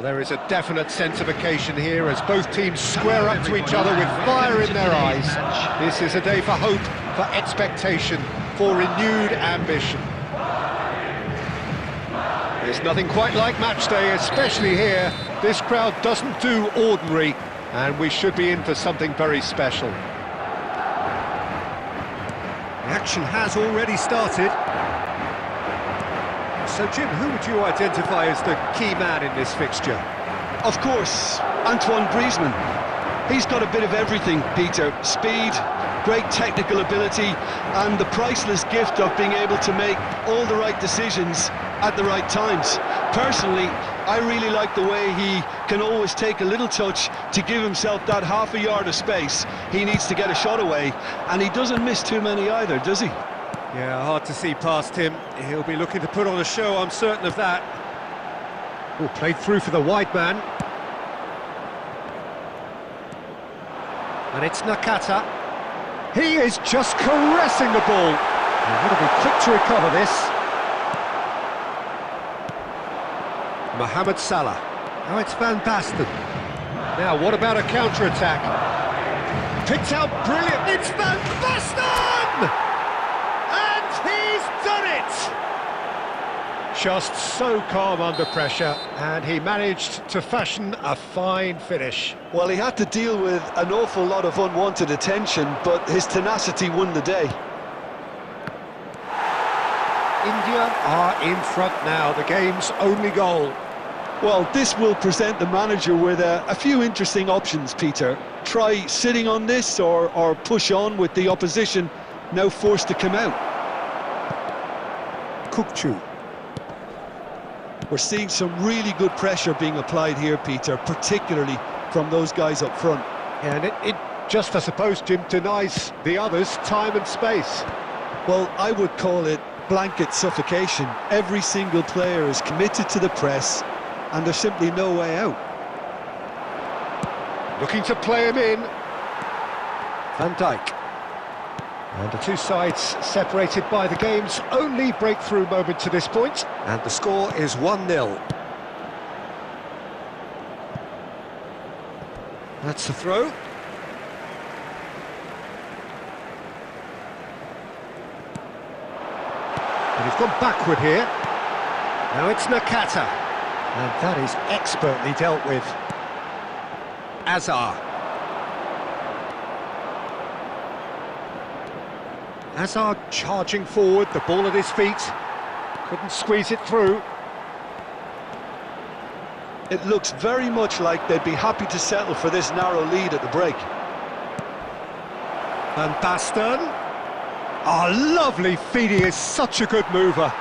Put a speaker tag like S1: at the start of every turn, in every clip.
S1: There is a definite sense of occasion here as both teams square up to each other with fire in their eyes. This is a day for hope, for expectation, for renewed ambition. There's nothing quite like match day, especially here. This crowd doesn't do ordinary, and we should be in for something very special. The action has already started. So, Jim, who would you identify as the key man in this fixture?
S2: Of course, Antoine Griezmann. He's got a bit of everything, Peter. Speed, great technical ability, and the priceless gift of being able to make all the right decisions at the right times. Personally, I really like the way he can always take a little touch to give himself that half a yard of space. He needs to get a shot away, and he doesn't miss too many either, does he?
S1: Yeah, hard to see past him. He'll be looking to put on a show, I'm certain of that. Oh, played through for the wide man. And it's Nakata. He is just caressing the ball. He's going to be quick to recover this. Mohamed Salah. Now it's Van Basten. Now, what about a counter-attack? Picked out brilliant. It's Van Basten! And he's done it! Just so calm under pressure, and he managed to fashion a fine finish.
S2: Well, he had to deal with an awful lot of unwanted attention, but his tenacity won the day.
S1: India are in front now, the game's only goal.
S2: Well, this will present the manager with a few interesting options, Peter. Try sitting on this or push on with the opposition now forced to come out.
S1: Kukçu.
S2: We're seeing some really good pressure being applied here, Peter, particularly from those guys up front.
S1: Yeah, and it just, I suppose, Jim, denies the others time and space.
S2: Well, I would call it blanket suffocation. Every single player is committed to the press, and there's simply no way out.
S1: Looking to play him in. Van Dijk. And the two sides separated by the game's only breakthrough moment to this point. And the score is 1-0. That's the throw. And he's gone backward here. Now it's Nakata. And that is expertly dealt with. Azar. Azar charging forward, the ball at his feet. Couldn't squeeze it through.
S2: It looks very much like they'd be happy to settle for this narrow lead at the break.
S1: Van Basten. Oh, lovely feed, he is such a good mover.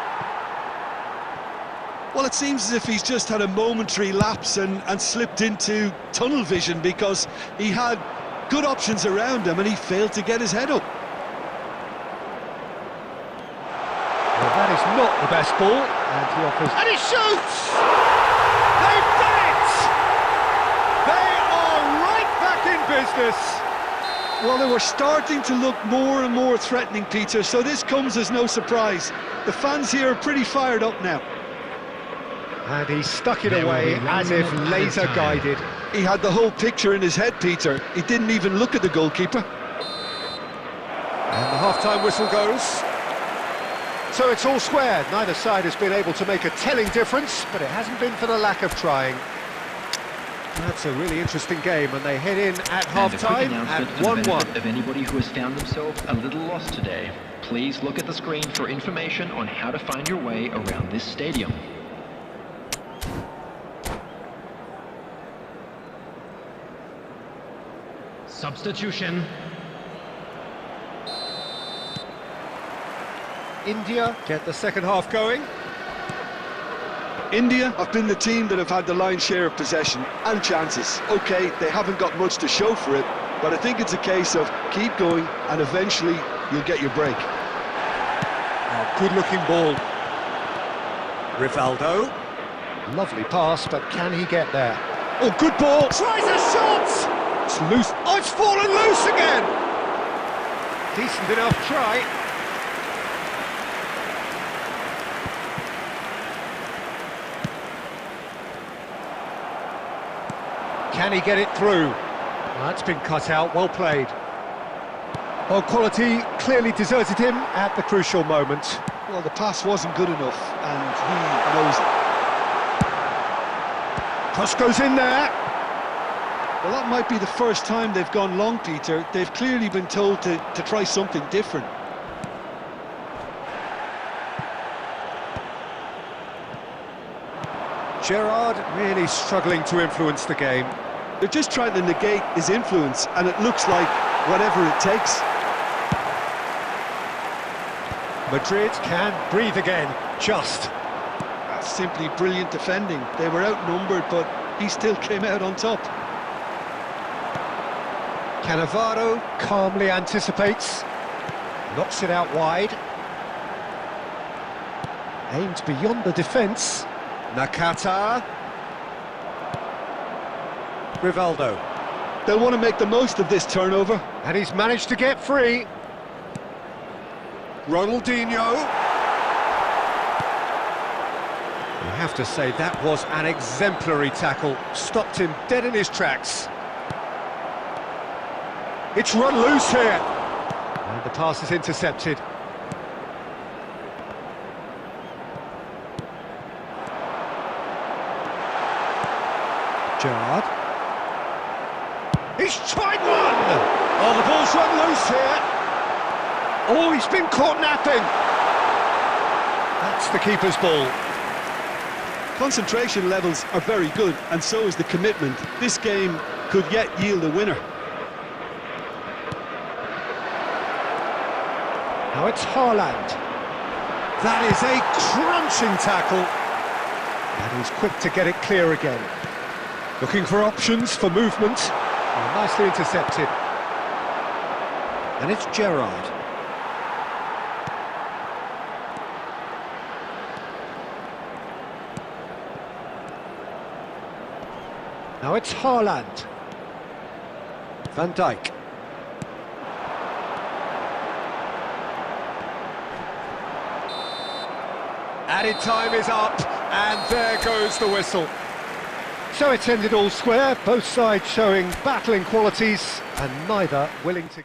S2: Well, it seems as if he's just had a momentary lapse and slipped into tunnel vision, because he had good options around him and he failed to get his head up.
S1: Well, that is not the best ball, and he offers... And he shoots! They've done it! They are right back in business!
S2: Well, they were starting to look more and more threatening, Peter, so this comes as no surprise. The fans here are pretty fired up now.
S1: And he stuck it away as if laser-guided.
S2: He had the whole picture in his head, Peter. He didn't even look at the goalkeeper.
S1: And the half-time whistle goes. So it's all square. Neither side has been able to make a telling difference, but it hasn't been for the lack of trying. That's a really interesting game, and they head in at half-time at 1-1.
S3: Of anybody who has found themselves a little lost today, please look at the screen for information on how to find your way around this stadium.
S4: Substitution.
S1: India get the second half going.
S2: India have been the team that have had the lion's share of possession and chances. OK, they haven't got much to show for it, but I think it's a case of keep going and eventually you'll get your break.
S1: Oh, good-looking ball. Rivaldo. Lovely pass, but can he get there? Oh, good ball. Tries a shot! It's loose. Oh, it's fallen loose again! Decent enough try. Can he get it through? That's been cut out, well played. Well, quality clearly deserted him at the crucial moment.
S2: Well, the pass wasn't good enough, and he knows it.
S1: Cross goes in there.
S2: Well, that might be the first time they've gone long, Peter. They've clearly been told to try something different.
S1: Gerrard really struggling to influence the game.
S2: They're just trying to negate his influence, and it looks like whatever it takes.
S1: Madrid can breathe again, just.
S2: That's simply brilliant defending. They were outnumbered, but he still came out on top.
S1: Cannavaro calmly anticipates, knocks it out wide. Aimed beyond the defence. Nakata. Rivaldo.
S2: They'll want to make the most of this turnover.
S1: And he's managed to get free. Ronaldinho. You have to say that was an exemplary tackle. Stopped him dead in his tracks. It's run loose here. And the pass is intercepted. Gerrard. He's tried one! Oh, the ball's run loose here. Oh, he's been caught napping. That's the keeper's ball.
S2: Concentration levels are very good, and so is the commitment. This game could yet yield a winner.
S1: Now it's Haaland. That is a crunching tackle. And he's quick to get it clear again. Looking for options for movement. Oh, nicely intercepted. And it's Gerrard. Now it's Haaland. Van Dijk. Added time is up, and there goes the whistle. So it's ended all square, both sides showing battling qualities, and neither willing to...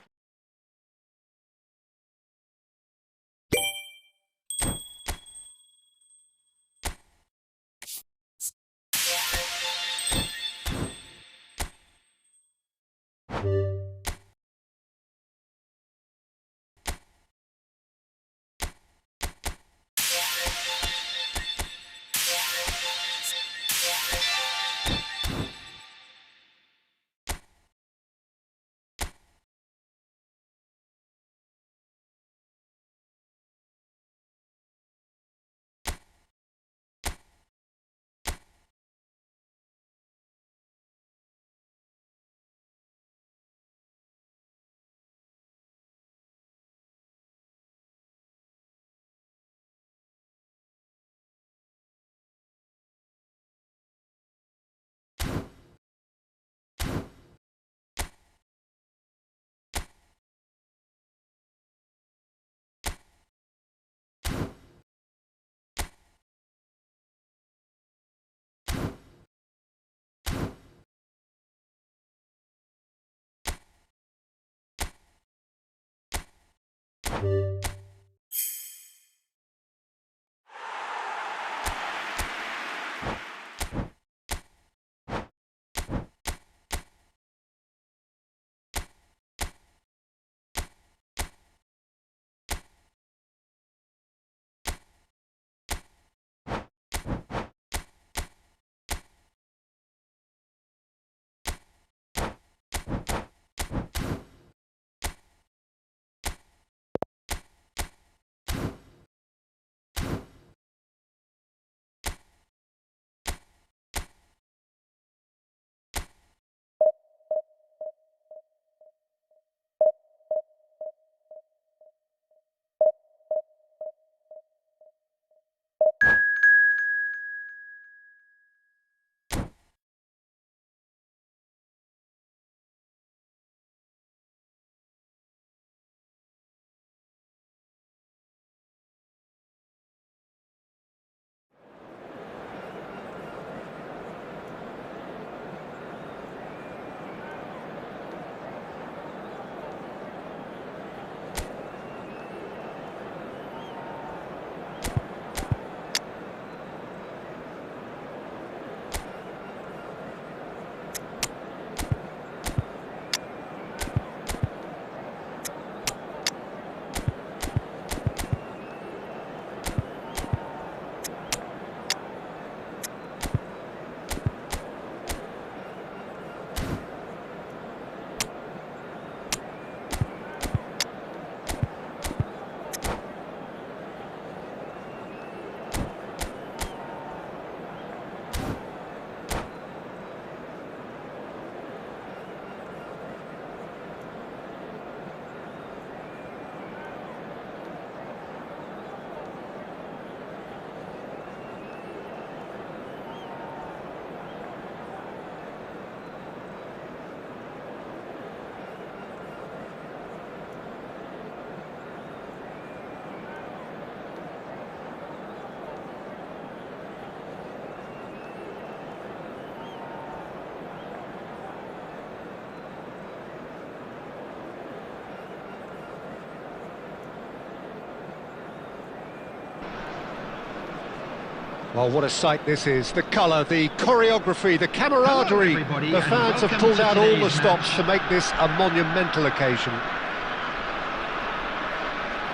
S1: Well, what a sight this is. The colour, the choreography, the camaraderie.
S4: everybody,
S1: The
S4: and
S1: fans have
S4: welcome
S1: pulled
S4: to
S1: out all the
S4: today's
S1: stops
S4: match.
S1: to make this a monumental occasion.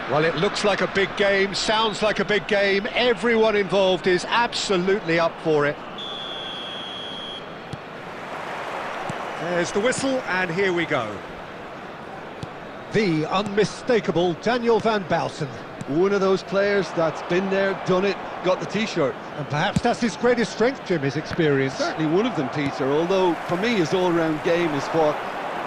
S1: Well, it looks like a big game, sounds like a big game. Everyone involved is absolutely up for it. There's the whistle, and here we go. The unmistakable Daniel van Baalsen.
S2: One of those players that's been there, done it, got the t-shirt.
S1: And perhaps that's his greatest strength, Jim, his experience.
S2: Certainly one of them, Peter, although for me his all-round game is what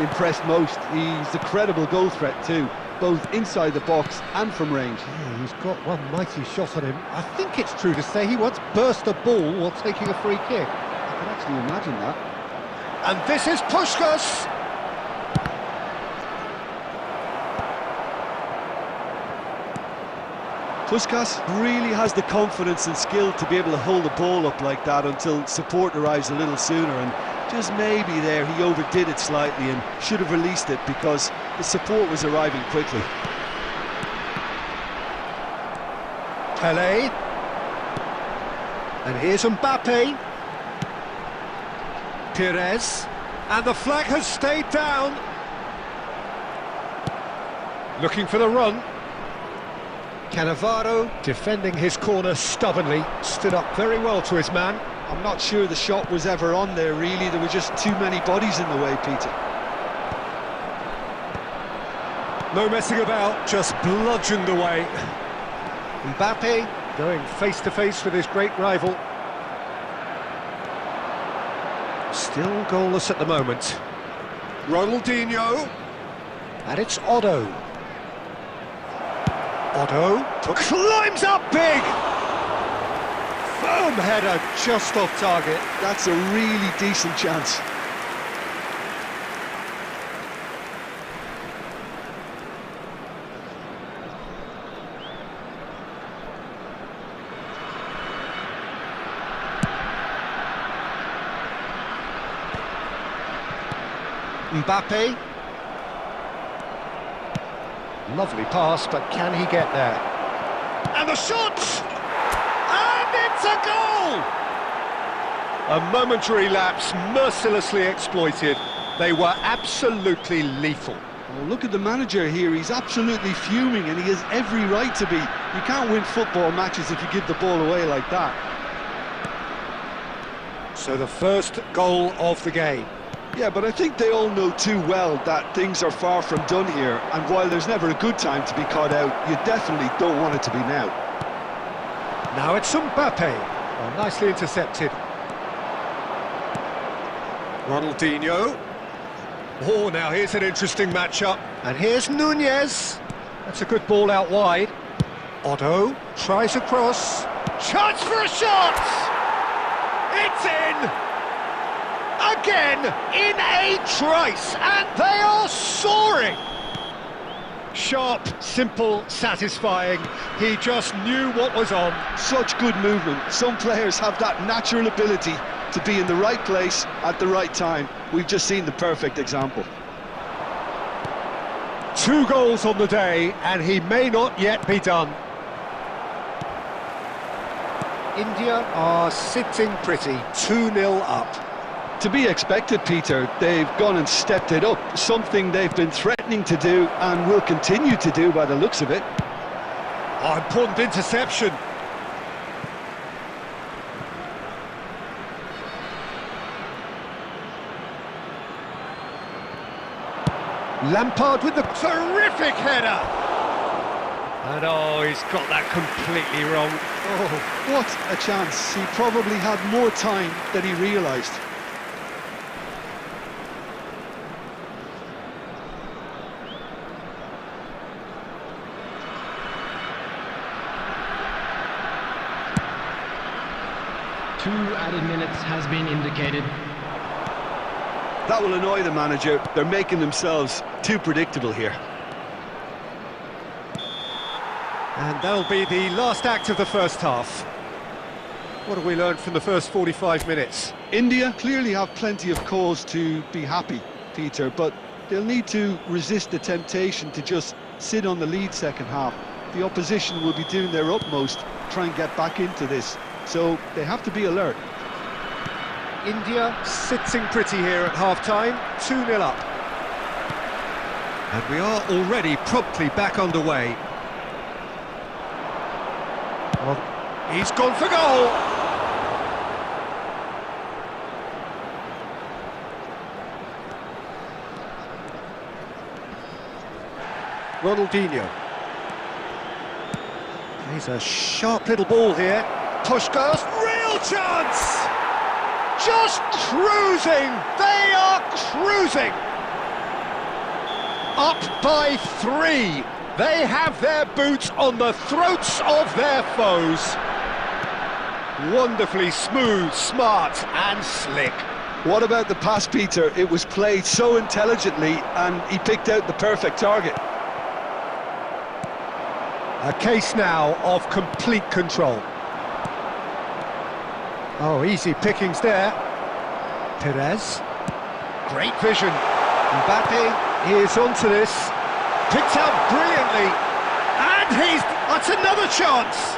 S2: impressed most. He's a credible goal threat too, both inside the box and from range.
S1: Yeah, he's got one mighty shot on him. I think it's true to say he once burst a ball while taking a free kick.
S2: I can actually imagine that.
S1: And this is Puskás.
S2: Puskás really has the confidence and skill to be able to hold the ball up like that until support arrives a little sooner, and just maybe there he overdid it slightly and should have released it because the support was arriving quickly.
S1: Pelé. And here's Mbappe. Pires. And the flag has stayed down. Looking for the run. Cannavaro, defending his corner stubbornly, stood up very well to his man.
S2: I'm not sure the shot was ever on there, really. There were just too many bodies in the way, Peter.
S1: No messing about, just bludgeoned away. Mbappe going face-to-face with his great rival. Still goalless at the moment. Ronaldinho. And it's Otto. Otto climbs up big! Firm header just off target.
S2: That's a really decent chance.
S1: Mbappe. Lovely pass, but can he get there? And the shot! And it's a goal! A momentary lapse, mercilessly exploited. They were absolutely lethal.
S2: Well, look at the manager here. He's absolutely fuming, and he has every right to be. You can't win football matches if you give the ball away like that.
S1: So the first goal of the game.
S2: Yeah, but I think they all know too well that things are far from done here, and while there's never a good time to be caught out, you definitely don't want it to be now.
S1: Now it's Mbappe. Well, nicely intercepted. Ronaldinho. Oh, now here's an interesting matchup. And here's Nunez. That's a good ball out wide. Otto tries a cross. Chance for a shot! It's in! Again, in a trice, and they are soaring! Sharp, simple, satisfying. He just knew what was on.
S2: Such good movement. Some players have that natural ability to be in the right place at the right time. We've just seen the perfect example.
S1: 2 goals on the day, and he may not yet be done. India are sitting pretty, 2-0 up.
S2: To be expected, Peter. They've gone and stepped it up, something they've been threatening to do and will continue to do by the looks of it.
S1: Oh, important interception. Lampard with the terrific header. And oh, he's got that completely wrong.
S2: Oh, what a chance. He probably had more time than he realised.
S4: Two added minutes has been indicated.
S2: That will annoy the manager. They're making themselves too predictable here.
S1: And that'll be the last act of the first half. What have we learned from the first 45 minutes?
S2: India clearly have plenty of cause to be happy, Peter, but they'll need to resist the temptation to just sit on the lead second half. The opposition will be doing their utmost to try and get back into this. so they have to be alert.
S1: India sitting pretty here at half-time, 2-0 up. And we are already promptly back underway. Well, he's gone for goal! Ronaldinho. He's a sharp little ball here. Puskás, real chance! Just cruising! They are cruising! Up by 3. They have their boots on the throats of their foes. Wonderfully smooth, smart and slick.
S2: What about the pass, Peter? It was played so intelligently and he picked out the perfect target.
S1: A case now of complete control. Oh, easy pickings there. Perez. Great vision. Mbappe is onto this. Picked out brilliantly. And that's another chance.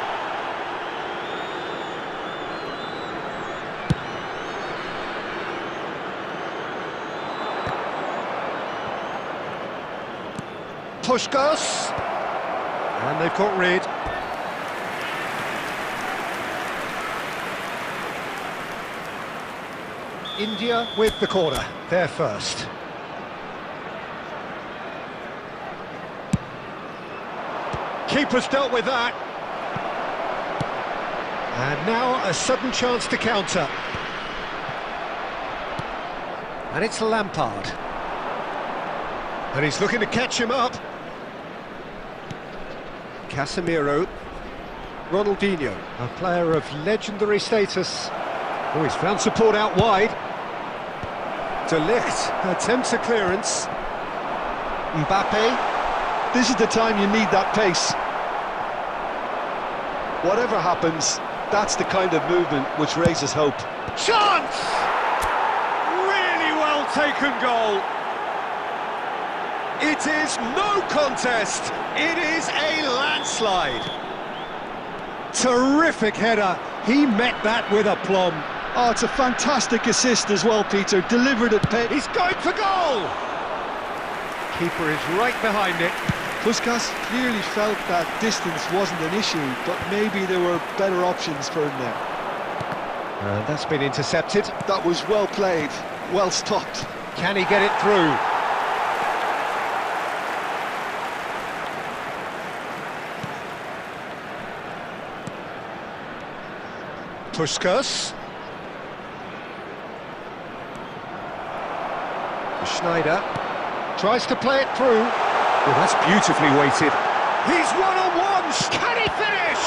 S1: Puskás. And they've got rid. India with the corner, they're first. Keeper's dealt with that. And now a sudden chance to counter. And it's Lampard. And he's looking to catch him up. Casemiro. Ronaldinho, a player of legendary status. Oh, he's found support out wide. De Ligt attempts a clearance. Mbappe.
S2: This is the time you need that pace. Whatever happens, that's the kind of movement which raises hope.
S1: Chance! Really well taken goal. It is no contest. It is a landslide. Terrific header. He met that with aplomb.
S2: Oh, it's a fantastic assist as well, Peter. Delivered at pace.
S1: He's going for goal. Keeper is right behind it.
S2: Puskás clearly felt that distance wasn't an issue, but maybe there were better options for him there.
S1: And that's been intercepted.
S2: That was well played, well stopped.
S1: Can he get it through? Puskás. Schneider tries to play it through. Oh, that's beautifully weighted. He's one-on-one. Can he finish?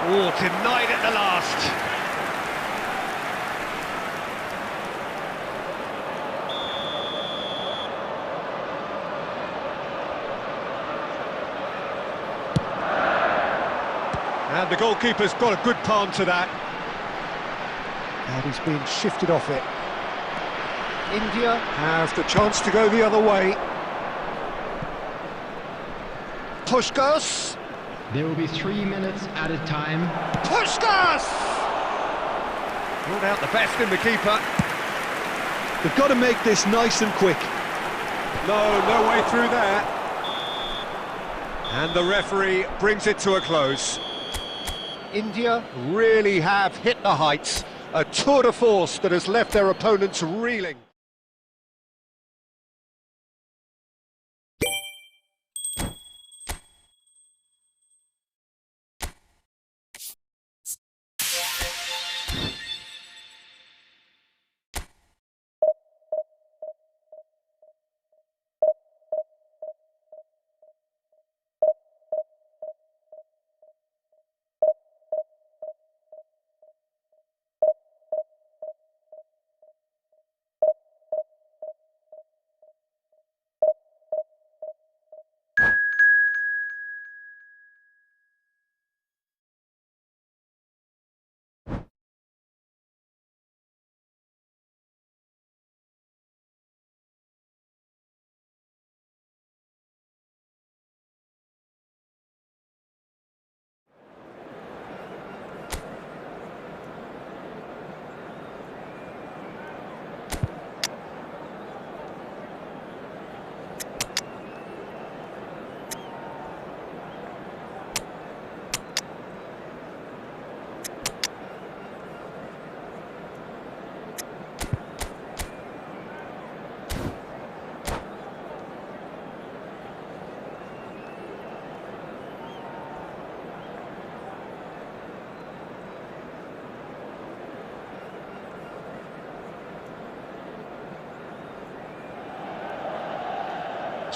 S1: Oh, denied at the last. And the goalkeeper's got a good palm to that. And he's been shifted off it. India have the chance to go the other way. Puskás.
S4: There will be 3 minutes added time.
S1: Puskás! Brought out the best in the keeper.
S2: They've got to make this nice and quick.
S1: No way through there. And the referee brings it to a close. India really have hit the heights. A tour de force that has left their opponents reeling.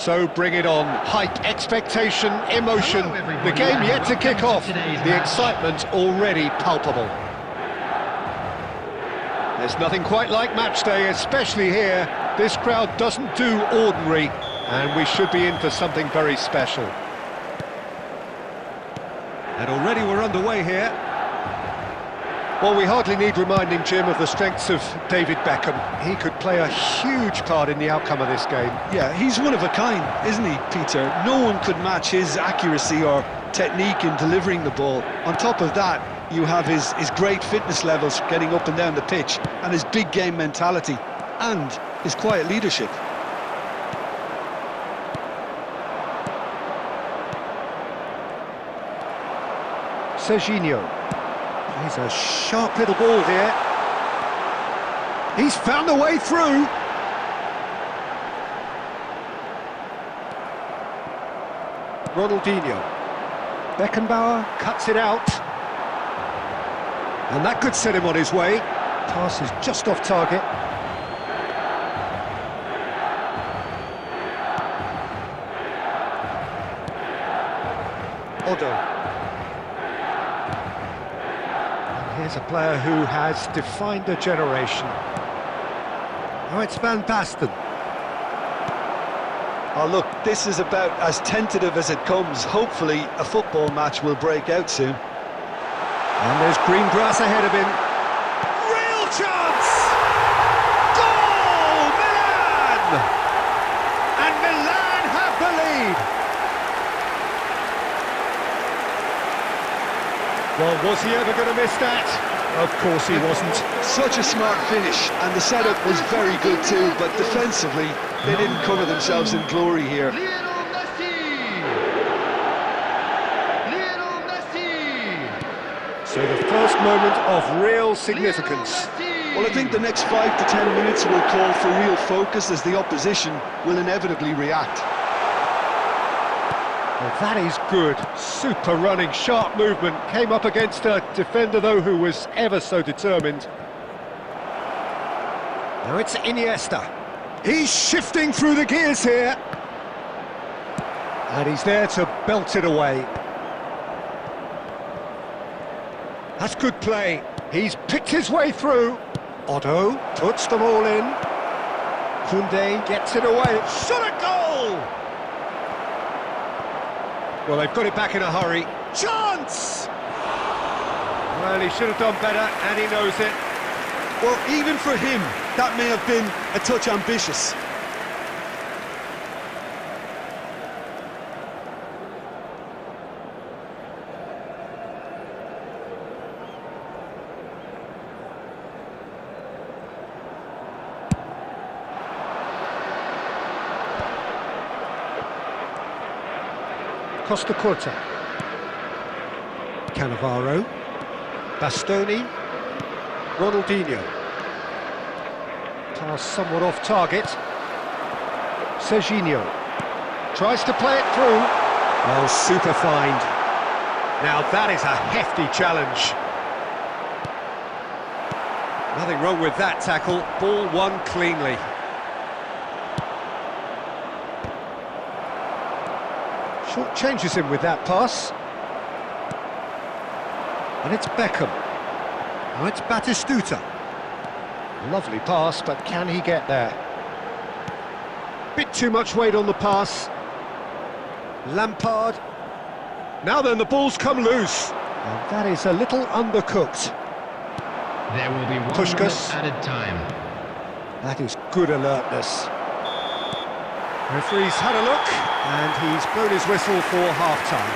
S1: So bring it on. Hype, expectation, emotion. The game yet to kick off. The excitement already palpable. There's nothing quite like match day, especially here. This crowd doesn't do ordinary, and we should be in for something very special. And already we're underway here. Well, we hardly need reminding, Jim, of the strengths of David Beckham. He could play a huge part in the outcome of this game.
S2: Yeah, he's one of a kind, isn't he, Peter? No one could match his accuracy or technique in delivering the ball. On top of that, you have his great fitness levels getting up and down the pitch, and his big game mentality, and his quiet leadership.
S1: Serginho. He's a sharp little ball here. He's found a way through. Ronaldinho. Beckenbauer cuts it out. And that could set him on his way. Pass is just off target. Odo. Here's a player who has defined a generation. Oh, it's Van Basten.
S2: Oh, look, this is about as tentative as it comes. Hopefully, a football match will break out soon.
S1: And there's green grass ahead of him. Real chance! Goal! Milan! And Milan have the lead. Well, was he ever going to miss that? Of course he wasn't.
S2: Such a smart finish, and the setup was very good too, but defensively, they didn't cover themselves in glory here.
S5: Lionel Messi!
S1: So the first moment of real significance.
S2: Well, I think the next 5 to 10 minutes will call for real focus as the opposition will inevitably react.
S1: Well, that is good. Super running, sharp movement. Came up against a defender, though, who was ever so determined. Now it's Iniesta. He's shifting through the gears here. And he's there to belt it away. That's good play. He's picked his way through. Otto puts them all in. Koundé gets it away. Shot a goal! Well, they've got it back in a hurry. Chance! Well, he should have done better, and he knows it.
S2: Well, even for him, that may have been a touch ambitious.
S1: Costa Curta. Cannavaro. Bastoni. Ronaldinho. Pass somewhat off target. Serginho. Tries to play it through. Oh, super find. Now that is a hefty challenge. Nothing wrong with that tackle. Ball won cleanly. Short changes him with that pass. And it's Beckham. Now it's Batistuta. Lovely pass, but can he get there? Bit too much weight on the pass. Lampard. Now then, the ball's come loose. And that is a little undercooked.
S4: There will be 1
S1: Puskás.
S4: minute added time.
S1: That is good alertness. Referee's had a look, and he's blown his whistle for half-time.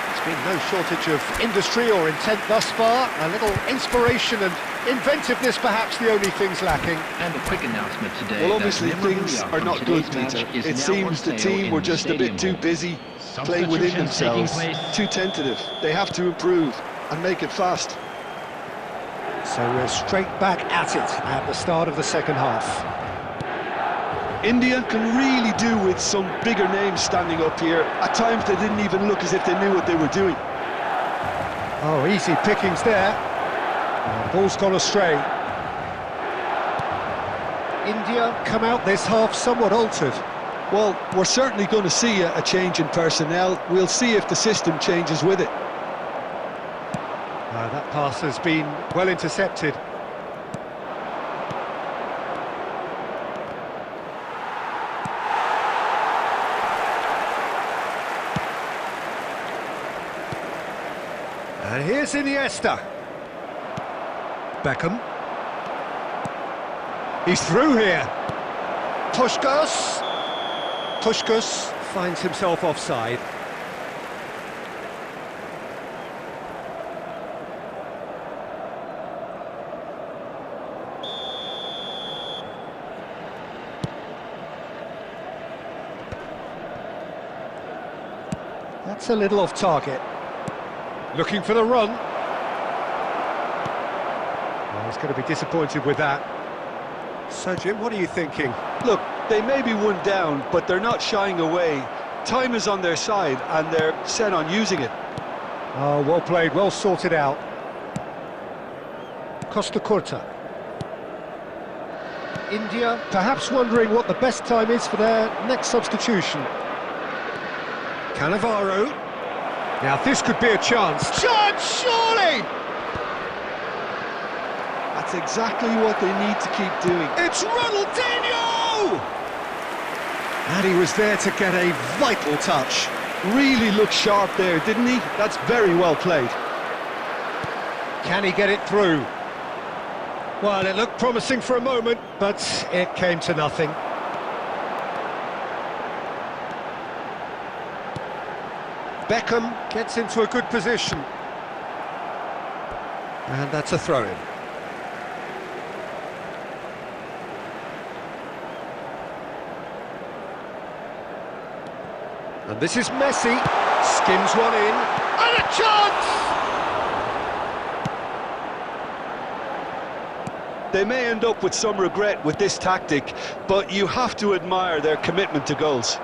S1: There's been no shortage of industry or intent thus far. A little inspiration and inventiveness, perhaps the only things lacking.
S3: And a quick announcement today.
S2: Well, obviously things are not good, Peter. It seems the team were just a bit too busy playing within themselves, too tentative. They have to improve and make it fast.
S1: So we're straight back at it at the start of the second half.
S2: India can really do with some bigger names standing up here. At times they didn't even look as if they knew what they were doing.
S1: Oh, easy pickings there. Ball's gone astray. India come out this half somewhat altered.
S2: Well, we're certainly going to see a change in personnel. We'll see if the system changes with it.
S1: That pass has been well intercepted. And here's Iniesta. Beckham. He's through here. Puskás finds himself offside. That's a little off target. Looking for the run. Well, he's going to be disappointed with that. So, Jim, what are you thinking?
S2: Look, they may be one down, but they're not shying away. Time is on their side, and they're set on using it.
S1: Oh, well played, well sorted out. Costa Curta. India perhaps wondering what the best time is for their next substitution. Cannavaro. Now this could be a chance. Chance, surely!
S2: That's exactly what they need to keep doing.
S1: It's Ronaldinho! And he was there to get a vital touch.
S2: Really looked sharp there, didn't he? That's very well played.
S1: Can he get it through? Well, it looked promising for a moment, but it came to nothing. Beckham gets into a good position. And that's a throw-in. And this is Messi. Skims one in. And a chance!
S2: They may end up with some regret with this tactic, but you have to admire their commitment to goals.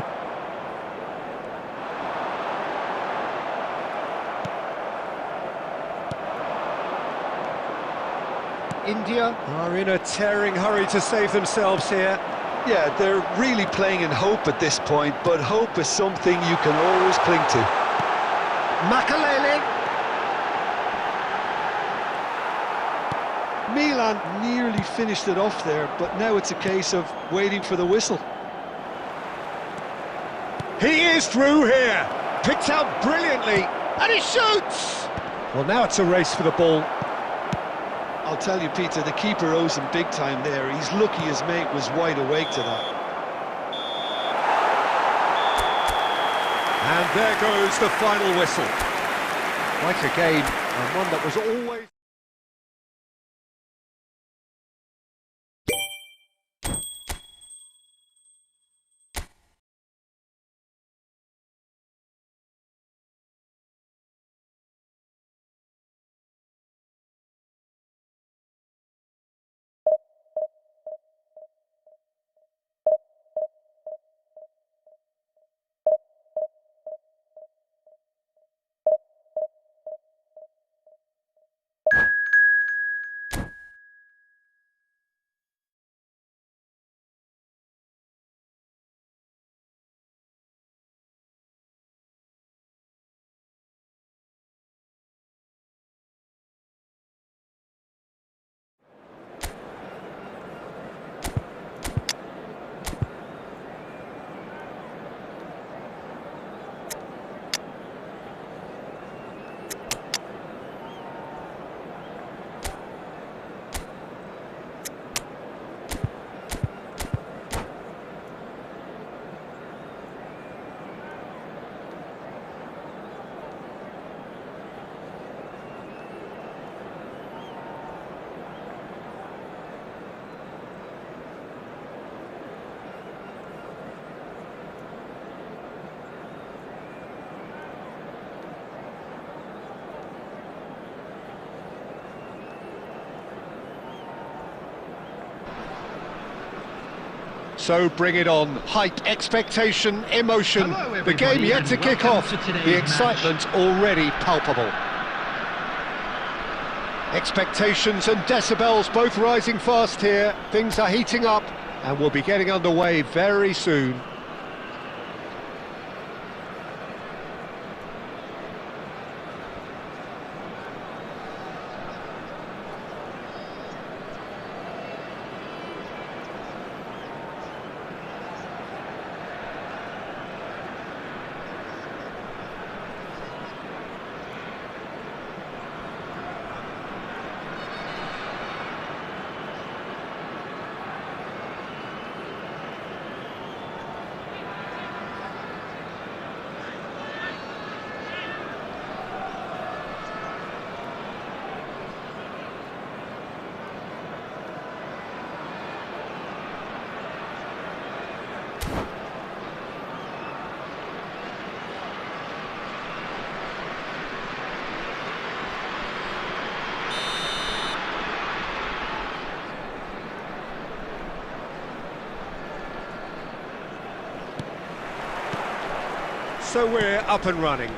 S1: India are in a tearing hurry to save themselves here.
S2: Yeah, they're really playing in hope at this point, but hope is something you can always cling to.
S1: Makalele.
S2: Milan nearly finished it off there, but now it's a case of waiting for the whistle.
S1: He is through here. Picked out brilliantly. And he shoots! Well, now it's a race for the ball.
S2: I'll tell you, Peter, the keeper owes him big time there. He's lucky his mate was wide awake to that.
S1: And there goes the final whistle. Quite a game, and one that was always... So bring it on. Hype, expectation, emotion.
S4: Hello,
S1: The game yet to kick off. The excitement already palpable. Expectations and decibels both rising fast here. Things are heating up and we'll be getting underway very soon. So we're up and running.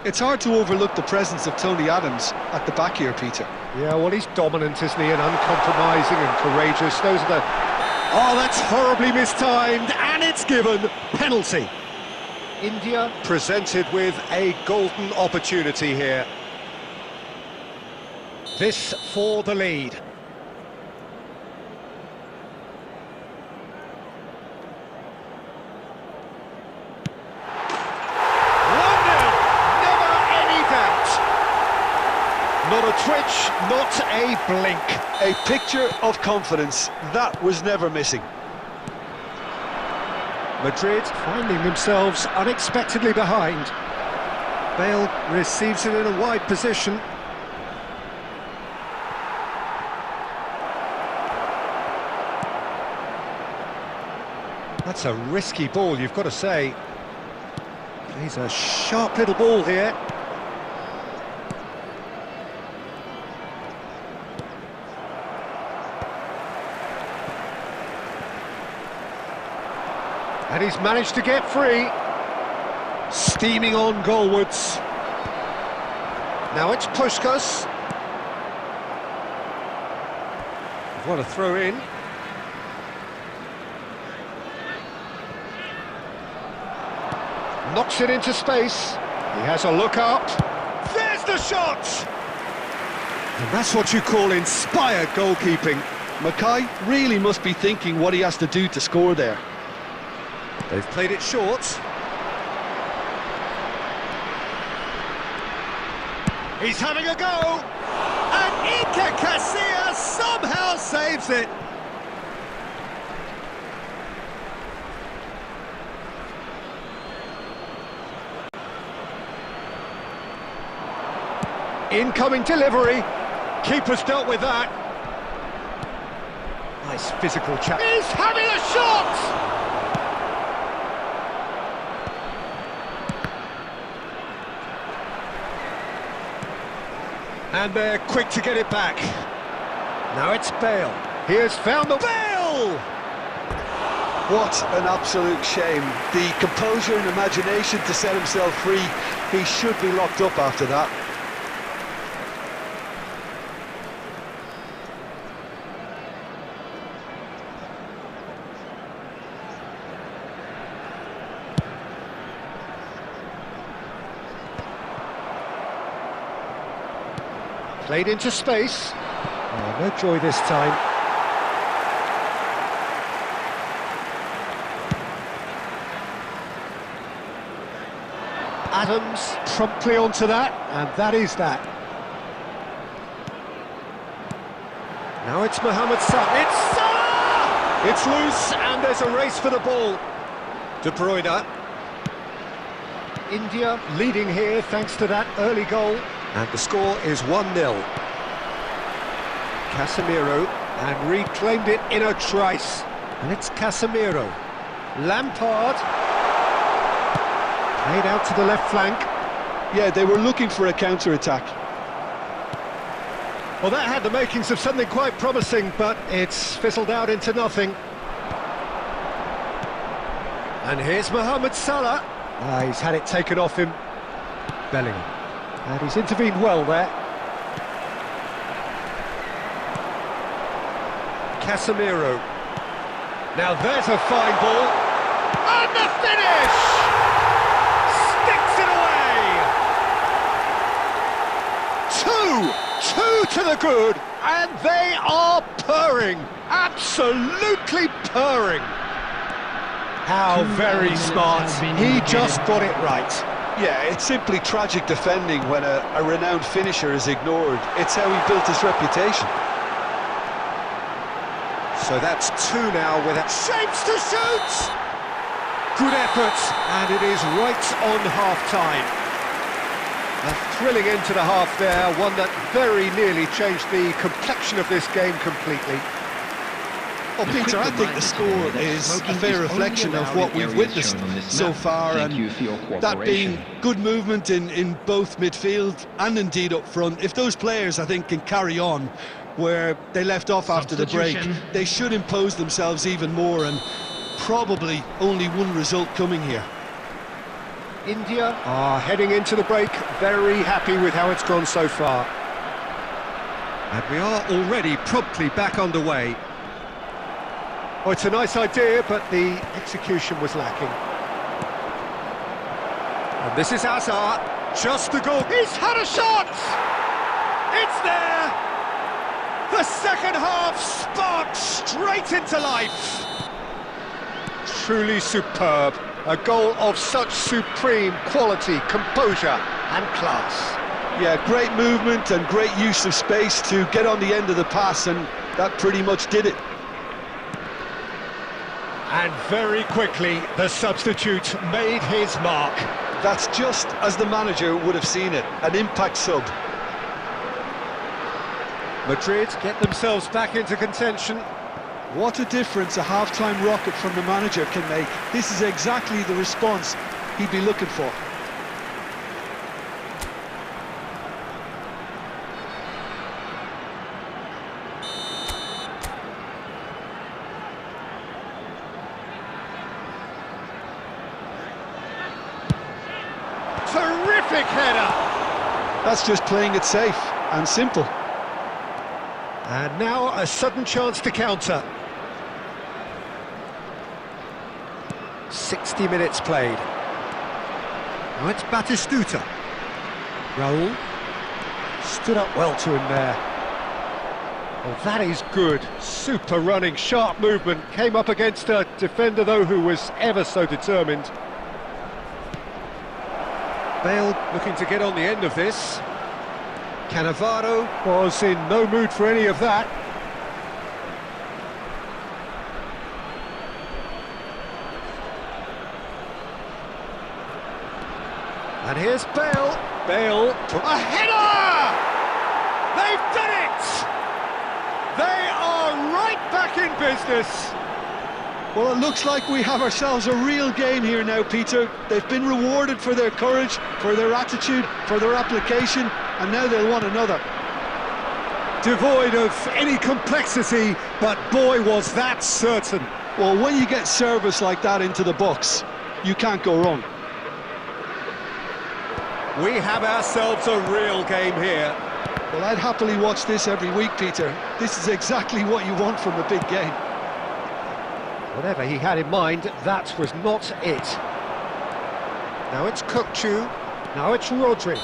S2: It's hard to overlook the presence of Tony Adams at the back here, Peter.
S1: Yeah, well, he's dominant, isn't he, and uncompromising and courageous. Those are the... Oh, that's horribly mistimed, and it's given. Penalty. India presented with a golden opportunity here. This for the lead. Not a twitch, not a blink.
S2: A picture of confidence, that was never missing.
S1: Madrid finding themselves unexpectedly behind. Bale receives it in a wide position. That's a risky ball, you've got to say. He's a sharp little ball here. And he's managed to get free. Steaming on goalwards. Now it's Puskás. What a throw in. Knocks it into space. He has a look up. There's the shot! And that's what you call inspired goalkeeping.
S2: Mackay really must be thinking what he has to do to score there.
S1: They've played it short. He's having a go! And Iker Casillas somehow saves it! Incoming delivery. Keeper's dealt with that. Nice physical challenge. He's having a shot! And they're quick to get it back. Now it's Bale. He has found the... Bale!
S2: What an absolute shame. The composure and imagination to set himself free. He should be locked up after that.
S1: Played into space. Oh, no joy this time. Adams promptly onto that, and that is that. Now it's Mohamed Salah. It's Salah! It's loose, and there's a race for the ball. De Bruyne. India leading here thanks to that early goal. And the score is 1-0. Casemiro, and reclaimed it in a trice. And it's Casemiro. Lampard. Played out to the left flank.
S2: Yeah, they were looking for a counter-attack.
S1: Well, that had the makings of something quite promising, but it's fizzled out into nothing. And here's Mohamed Salah. He's had it taken off him. Bellingham. And he's intervened well there. Casemiro. Now there's a fine ball. And the finish! Sticks it away! Two to the good, and they are purring. Absolutely purring. How very smart. He just got it right.
S2: Yeah, it's simply tragic defending when a renowned finisher is ignored. It's how he built his reputation.
S1: So that's two now with it. Shapes to shoot! Good effort, and it is right on half-time. A thrilling end to the half there, one that very nearly changed the complexion of this game completely.
S2: Well, Peter, I think the score is a fair reflection of what we've witnessed so far, and that being good movement in both midfield and indeed up front. If those players, I think, can carry on where they left off after the break, they should impose themselves even more, and probably only one result coming here.
S1: India are heading into the break, very happy with how it's gone so far. And we are already promptly back underway. Oh, it's a nice idea, but the execution was lacking. And this is Hazard, just the goal. He's had a shot! It's there! The second half sparked straight into life. Truly superb. A goal of such supreme quality, composure and class.
S2: Yeah, great movement and great use of space to get on the end of the pass, and that pretty much did it.
S1: And very quickly, the substitute made his mark.
S2: That's just as the manager would have seen it, an impact sub.
S1: Madrid get themselves back into contention.
S2: What a difference a half-time rocket from the manager can make. This is exactly the response he'd be looking for.
S1: Terrific header!
S2: That's just playing it safe and simple.
S1: And now a sudden chance to counter. 60 minutes played. Now it's Batistuta. Raul stood up well to him there. Oh, that is good. Super running, sharp movement. Came up against a defender, though, who was ever so determined. Bale looking to get on the end of this. Cannavaro was in no mood for any of that. And here's Bale. Bale to a header! They've done it! They are right back in business.
S2: Well, it looks like we have ourselves a real game here now, Peter. They've been rewarded for their courage, for their attitude, for their application, and now they'll want another.
S1: Devoid of any complexity, but boy, was that certain.
S2: Well, when you get service like that into the box, you can't go wrong.
S1: We have ourselves a real game here.
S2: Well, I'd happily watch this every week, Peter. This is exactly what you want from a big game.
S1: Whatever he had in mind, that was not it. Now it's Kukçu, now it's Rodri.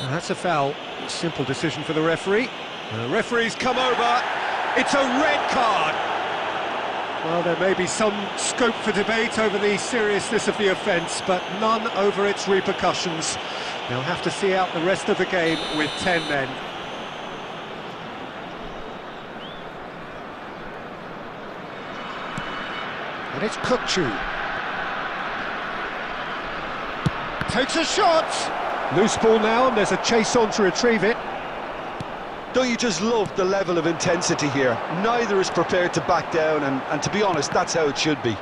S1: And that's a foul. Simple decision for the referee. The referee's come over. It's a red card. Well, there may be some scope for debate over the seriousness of the offence, but none over its repercussions. They'll have to see out the rest of the game with 10 men. And it's Kukçu. Takes a shot! Loose ball now, and there's a chase on to retrieve it.
S2: Don't you just love the level of intensity here? Neither is prepared to back down, and to be honest, that's how it should be.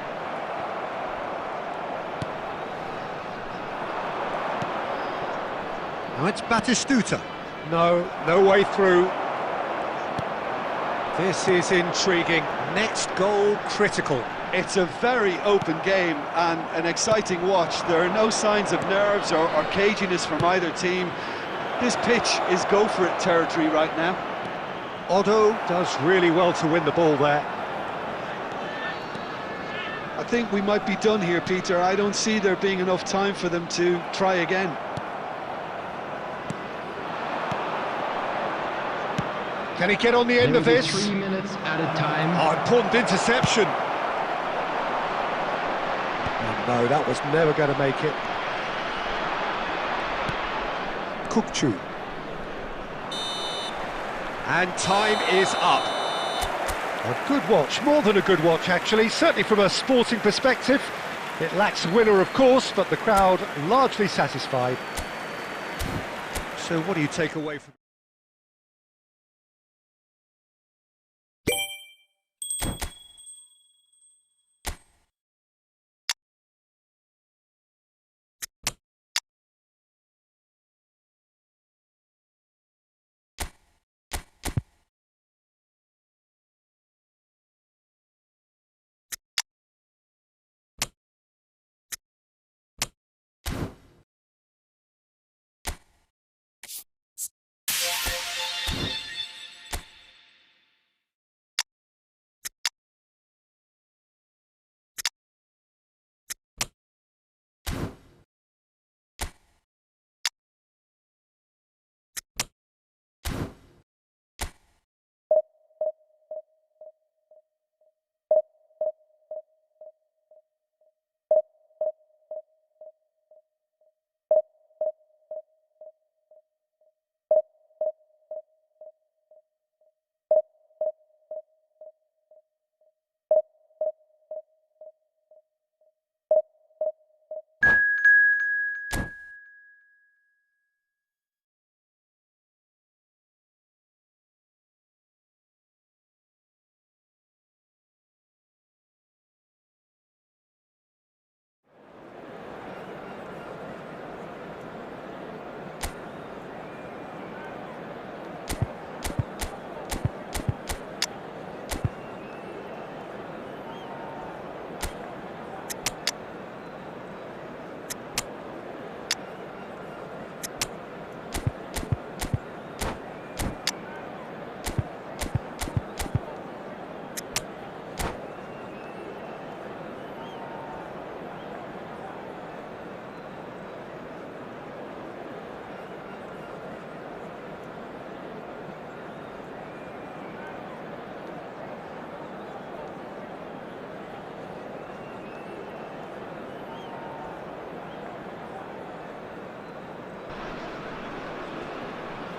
S1: Now it's Batistuta. No way through. This is intriguing. Next goal critical.
S2: It's a very open game and an exciting watch. There are no signs of nerves or caginess from either team. This pitch is go-for-it territory right now.
S1: Otto does really well to win the ball there.
S2: I think we might be done here, Peter. I don't see there being enough time for them to try again.
S1: Can he get on the end of this?
S4: 3 minutes at a time.
S1: Oh, important interception. Oh, no, that was never going to make it. Kukçu. And time is up. A good watch, more than a good watch actually, certainly from a sporting perspective. It lacks a winner of course, but the crowd largely satisfied. So what do you take away from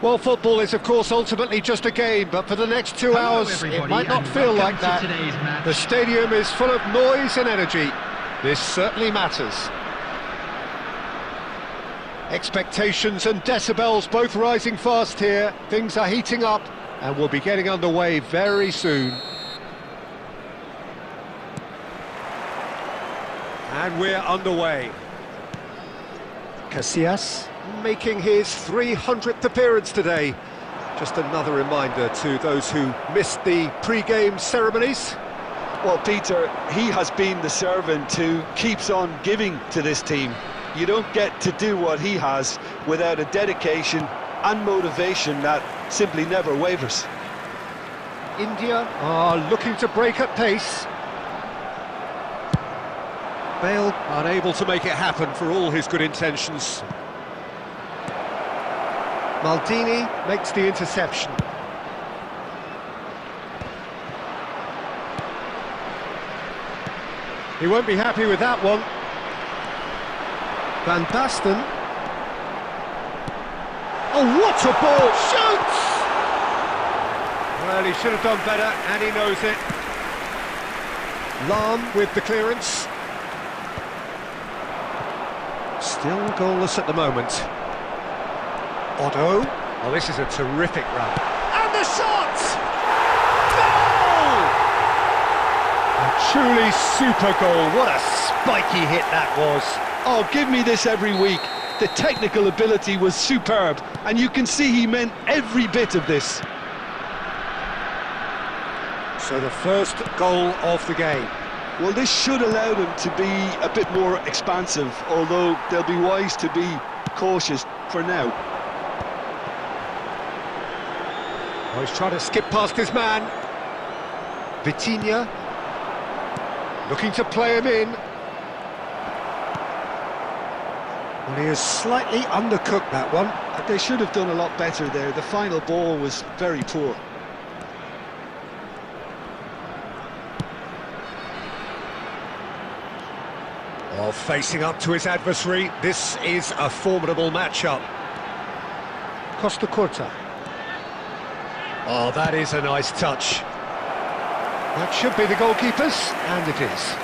S1: Well, football is, of course, ultimately just a game, but for the next 2
S4: Hello,
S1: hours, it
S4: everybody,
S1: might not
S4: and
S1: feel
S4: welcome
S1: like
S4: to
S1: that.
S4: today's match.
S1: The stadium is full of noise and energy. This certainly matters. Expectations and decibels both rising fast here. Things are heating up, and we'll be getting underway very soon. And we're underway. Casillas making his 300th appearance today. Just another reminder to those who missed the pre-game ceremonies.
S2: Well, Peter, he has been the servant who keeps on giving to this team. You don't get to do what he has without a dedication and motivation that simply never wavers.
S1: India are looking to break at pace. Bale unable to make it happen for all his good intentions. Maldini makes the interception. He won't be happy with that one. Van Basten. Oh, what a ball! Shoots! Well, he should have done better, and he knows it. Lahm with the clearance. Still goalless at the moment. Otto. Oh, this is a terrific run. And the shot! Goal! A truly super goal. What a spiky hit that was.
S2: Oh, give me this every week. The technical ability was superb, and you can see he meant every bit of this.
S1: So the first goal of the game.
S2: Well, this should allow them to be a bit more expansive, although they'll be wise to be cautious for now.
S1: Oh, he's trying to skip past his man. Vitinha looking to play him in. Well, he has slightly undercooked that one.
S2: They should have done a lot better there. The final ball was very poor.
S1: Oh, facing up to his adversary, this is a formidable matchup. Costa Curta. Oh, that is a nice touch. That should be the goalkeeper's, and it is.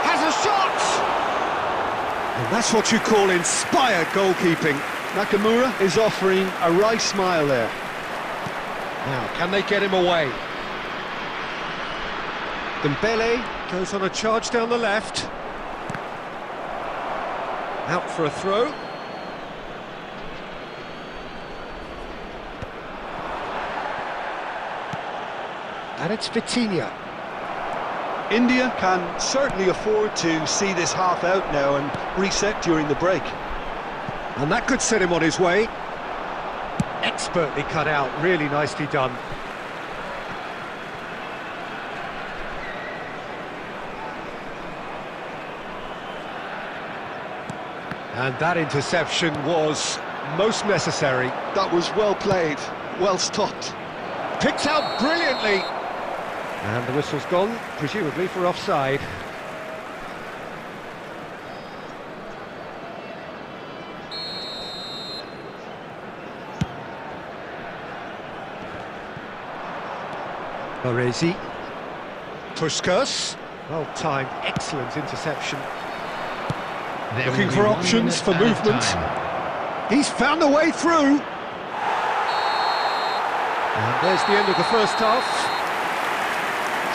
S1: Has a shot! And that's what you call inspired goalkeeping.
S2: Nakamura is offering a wry smile there.
S1: Now, can they get him away? Dembele goes on a charge down the left. Out for a throw. And it's Vitinha.
S2: India can certainly afford to see this half out now and reset during the break.
S1: And that could set him on his way. Expertly cut out, really nicely done. And that interception was most necessary.
S2: That was well played, well stopped.
S1: Picked out brilliantly. And the whistle's gone, presumably for offside. Baresi. Puskas. Well timed, excellent interception.
S4: There
S1: Looking
S4: will
S1: for
S4: be 1
S1: options
S4: minute
S1: for
S4: added
S1: movement.
S4: time.
S1: He's found a way through. And there's the end of the first half.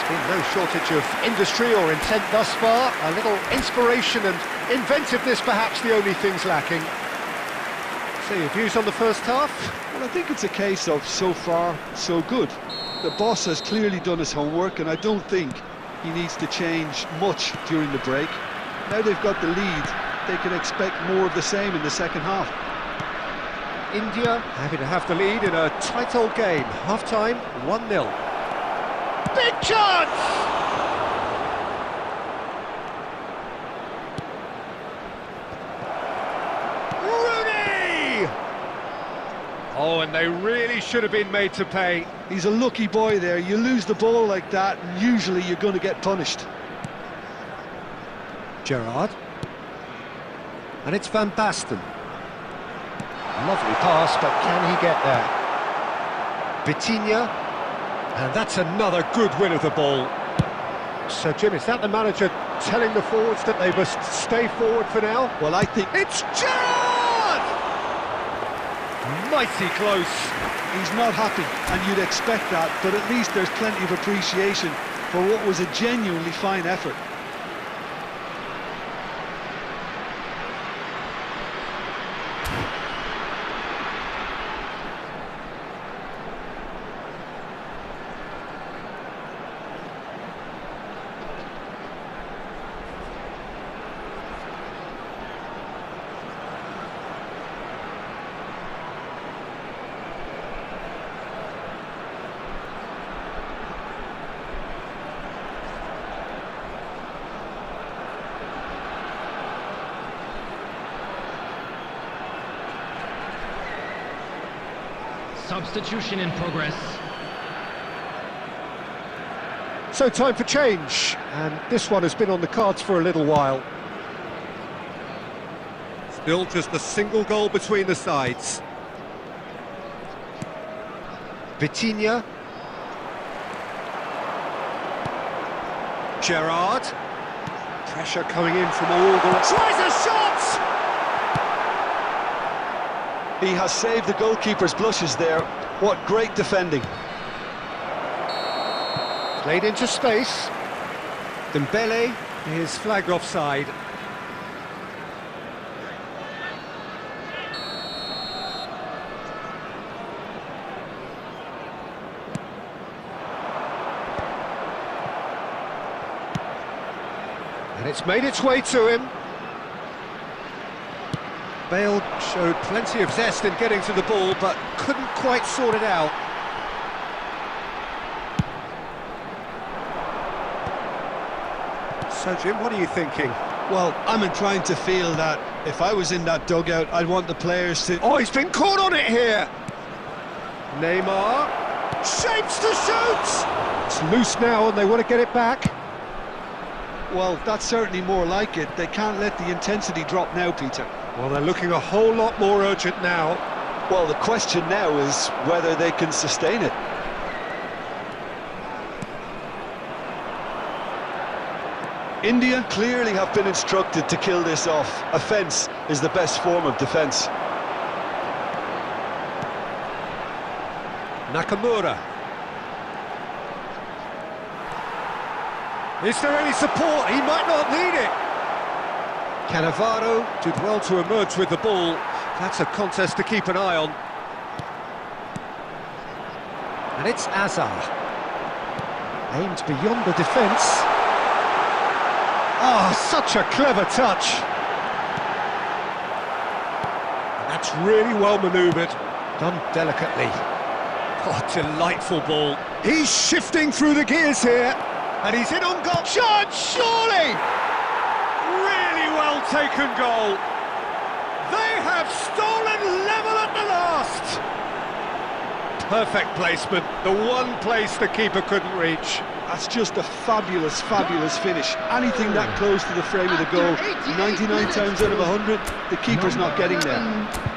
S1: There's been no shortage of industry or intent thus far. A little inspiration and inventiveness, perhaps the only things lacking. So your views on the first half?
S2: Well, I think it's a case of so far, so good. The boss has clearly done his homework, and I don't think he needs to change much during the break. Now they've got the lead, they can expect more of the same in the second half.
S1: India happy to have the lead in a tight old game. Half-time, 1-0. Big chance! Rooney! Oh, and they really should have been made to pay.
S2: He's a lucky boy there. You lose the ball like that, and usually you're going to get punished.
S1: Gerrard. And it's Van Basten. Lovely pass, but can he get there? Vitinha, and that's another good win of the ball. So, Jim, is that the manager telling the forwards that they must stay forward for now?
S2: Well, I think
S1: It's Gerrard! Mighty close.
S2: he's not happy, and you'd expect that, but at least there's plenty of appreciation for what was a genuinely fine effort.
S4: Substitution in progress.
S1: So time for change, and this one has been on the cards for a little while. Still just a single goal between the sides. Vitinha. Gerrard. Pressure coming in from all the... Tries a shot!
S2: He has saved the goalkeeper's blushes there. What great defending.
S1: Played into space. Dembele is flagged offside. And it's made its way to him. Bale showed plenty of zest in getting to the ball, but couldn't quite sort it out. So, Jim, what are you thinking?
S2: Well, I'm inclined to feel that if I was in that dugout, I'd want the players to...
S1: Oh, he's been caught on it here! Neymar shapes to shoot! It's loose now and they want to get it back.
S2: Well, that's certainly more like it. They can't let the intensity drop now, Peter.
S1: Well, they're looking a whole lot more urgent now.
S2: Well, the question now is whether they can sustain it. India clearly have been instructed to kill this off. Offence is the best form of defence.
S1: Nakamura. Is there any support? He might not need it. Cannavaro did well to emerge with the ball. That's a contest to keep an eye on. And it's Azar. Aimed beyond the defence. Oh, such a clever touch. And that's really well manoeuvred. Done delicately. Oh, delightful ball. He's shifting through the gears here. And he's in on goal. Shot, surely! Really well taken goal. They have stolen level at the last. Perfect placement. The one place the keeper couldn't reach.
S2: That's just a fabulous, fabulous finish. Anything that close to the frame of the goal, 99 times out of 100, the keeper's not getting there.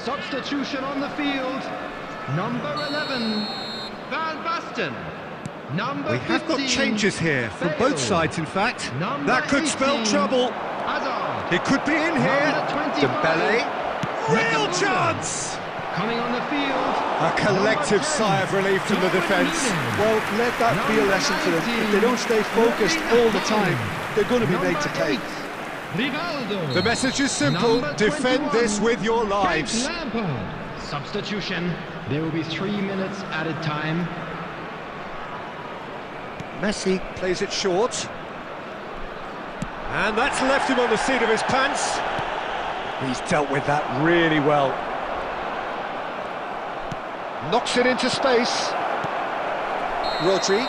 S4: Substitution on the field. Number 11, Van Basten. Number
S1: We have got
S4: 15,
S1: changes here, from
S4: Bale.
S1: both sides in fact.
S4: Number
S1: That could spell
S4: 18,
S1: trouble.
S4: Hazard.
S1: He could be in here.
S4: Number 25,
S1: Dembele. Real
S4: Nakamura.
S1: chance!
S4: Coming on the field.
S1: A collective
S4: Number 10,
S1: sigh of relief from the defence.
S2: Well, let that be a lesson for them. If they don't stay focused all the time, they're going to be made to pay.
S4: Rivaldo.
S1: The message is simple,
S4: Number
S1: defend
S4: 21,
S1: this with your lives.
S4: Frank Lampard. Substitution. There will be 3 minutes added time.
S1: Messi plays it short. And that's left him on the seat of his pants. He's dealt with that really well. Knocks it into space. Rodri.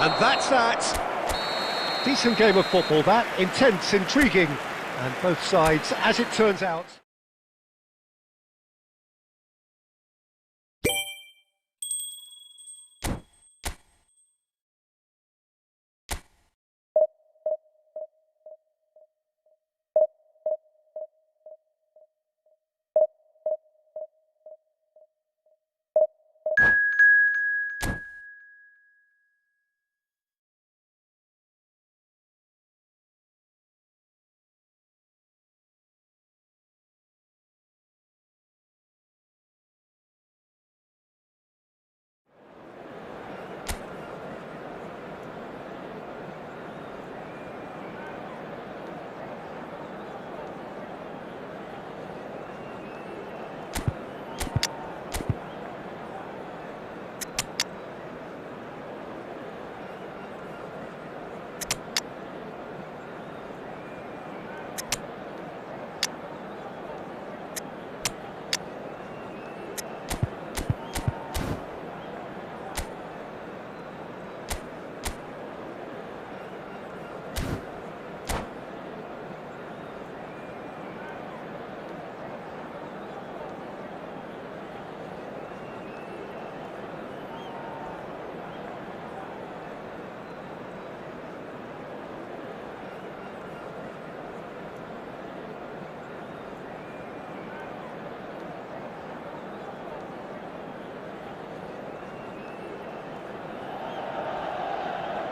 S1: And that's that. Decent game of football, that. Intense, intriguing. And both sides, as it turns out.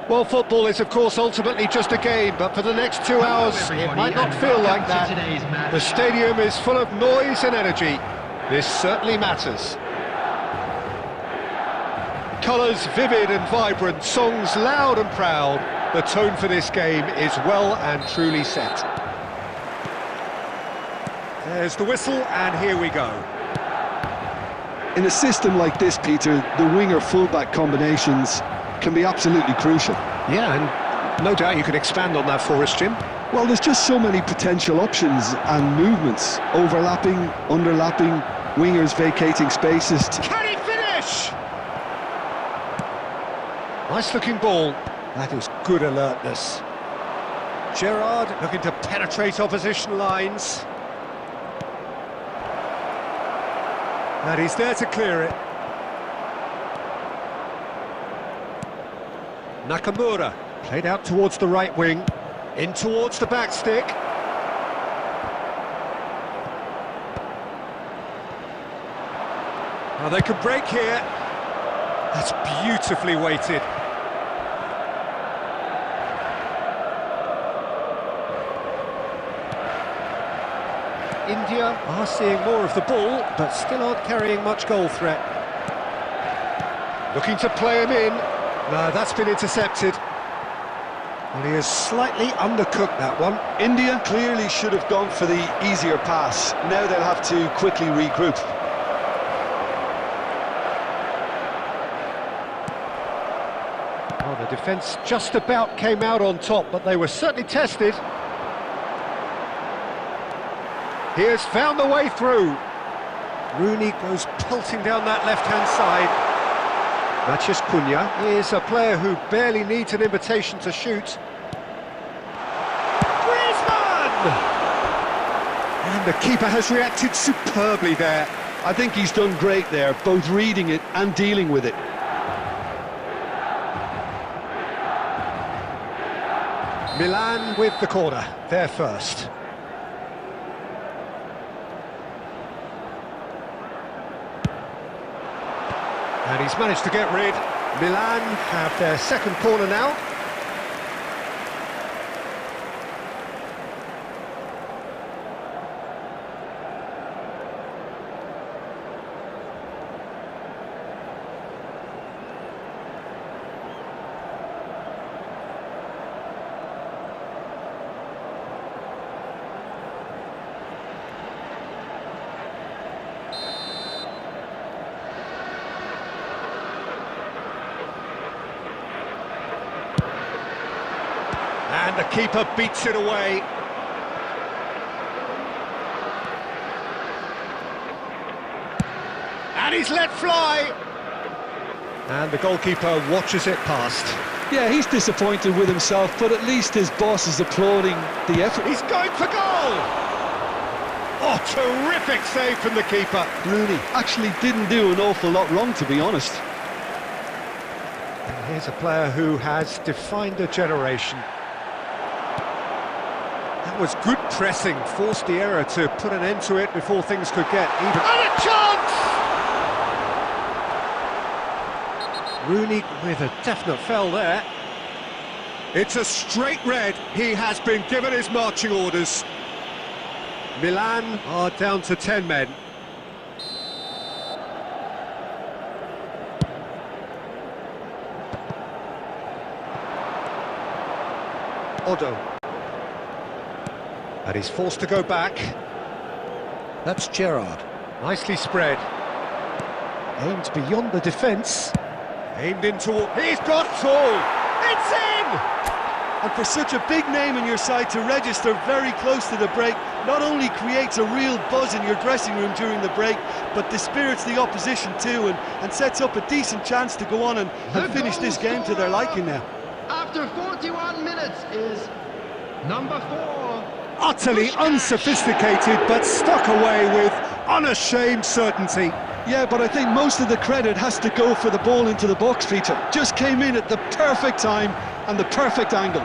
S1: Well, football is, of course, ultimately just a game, but for the next 2 hours, it might not feel like that. The stadium is full of noise and energy. This certainly matters. Colours vivid and vibrant, songs loud and proud. The tone for this game is well and truly set. There's the whistle, and here we go.
S2: In a system like this, Peter, the winger-fullback combinations can be absolutely crucial.
S1: Yeah, and no doubt you could expand on that for us, Jim.
S2: Well, there's just so many potential options and movements. Overlapping, underlapping, wingers vacating spaces.
S1: Can he finish? Nice looking ball. That is good alertness. Gerrard looking to penetrate opposition lines. And he's there to clear it. Nakamura played out towards the right wing, in towards the back stick. Now they can break here. That's beautifully weighted. India are seeing more of the ball, but still aren't carrying much goal threat. Looking to play him in. No, that's been intercepted. Well, he has slightly undercooked that one.
S2: India clearly should have gone for the easier pass. Now they'll have to quickly regroup.
S1: Well, the defence just about came out on top, but they were certainly tested. He has found the way through. Rooney goes pelting down that left-hand side. Matheus Cunha is a player who barely needs an invitation to shoot. Griezmann! And the keeper has reacted superbly there.
S2: I think he's done great there, both reading it and dealing with it.
S1: Milan with the corner, they're first. And he's managed to get rid. Milan have their second corner now. And the keeper beats it away. And he's let fly. And the goalkeeper watches it past.
S2: Yeah, he's disappointed with himself, but at least his boss is applauding the effort.
S1: He's going for goal! Oh, terrific save from the keeper.
S2: Rooney actually didn't do an awful lot wrong, to be honest.
S1: And here's a player who has defined a generation. That was good pressing, forced the error to put an end to it before things could get even. And a chance! Rooney with a definite foul there. It's a straight red. He has been given his marching orders. Milan are down to 10 men. Odo. And he's forced to go back. That's Gerrard. Nicely spread. Aimed beyond the defence. Aimed into... He's got two! It's in!
S2: And for such a big name in your side to register very close to the break, not only creates a real buzz in your dressing room during the break, but dispirits the opposition too, and sets up a decent chance to go on and finish this game to their liking now.
S4: After 41 minutes is number 4.
S1: Utterly unsophisticated, but stuck away with unashamed certainty.
S2: Yeah, but I think most of the credit has to go for the ball into the box, Peter. Just came in at the perfect time and the perfect angle.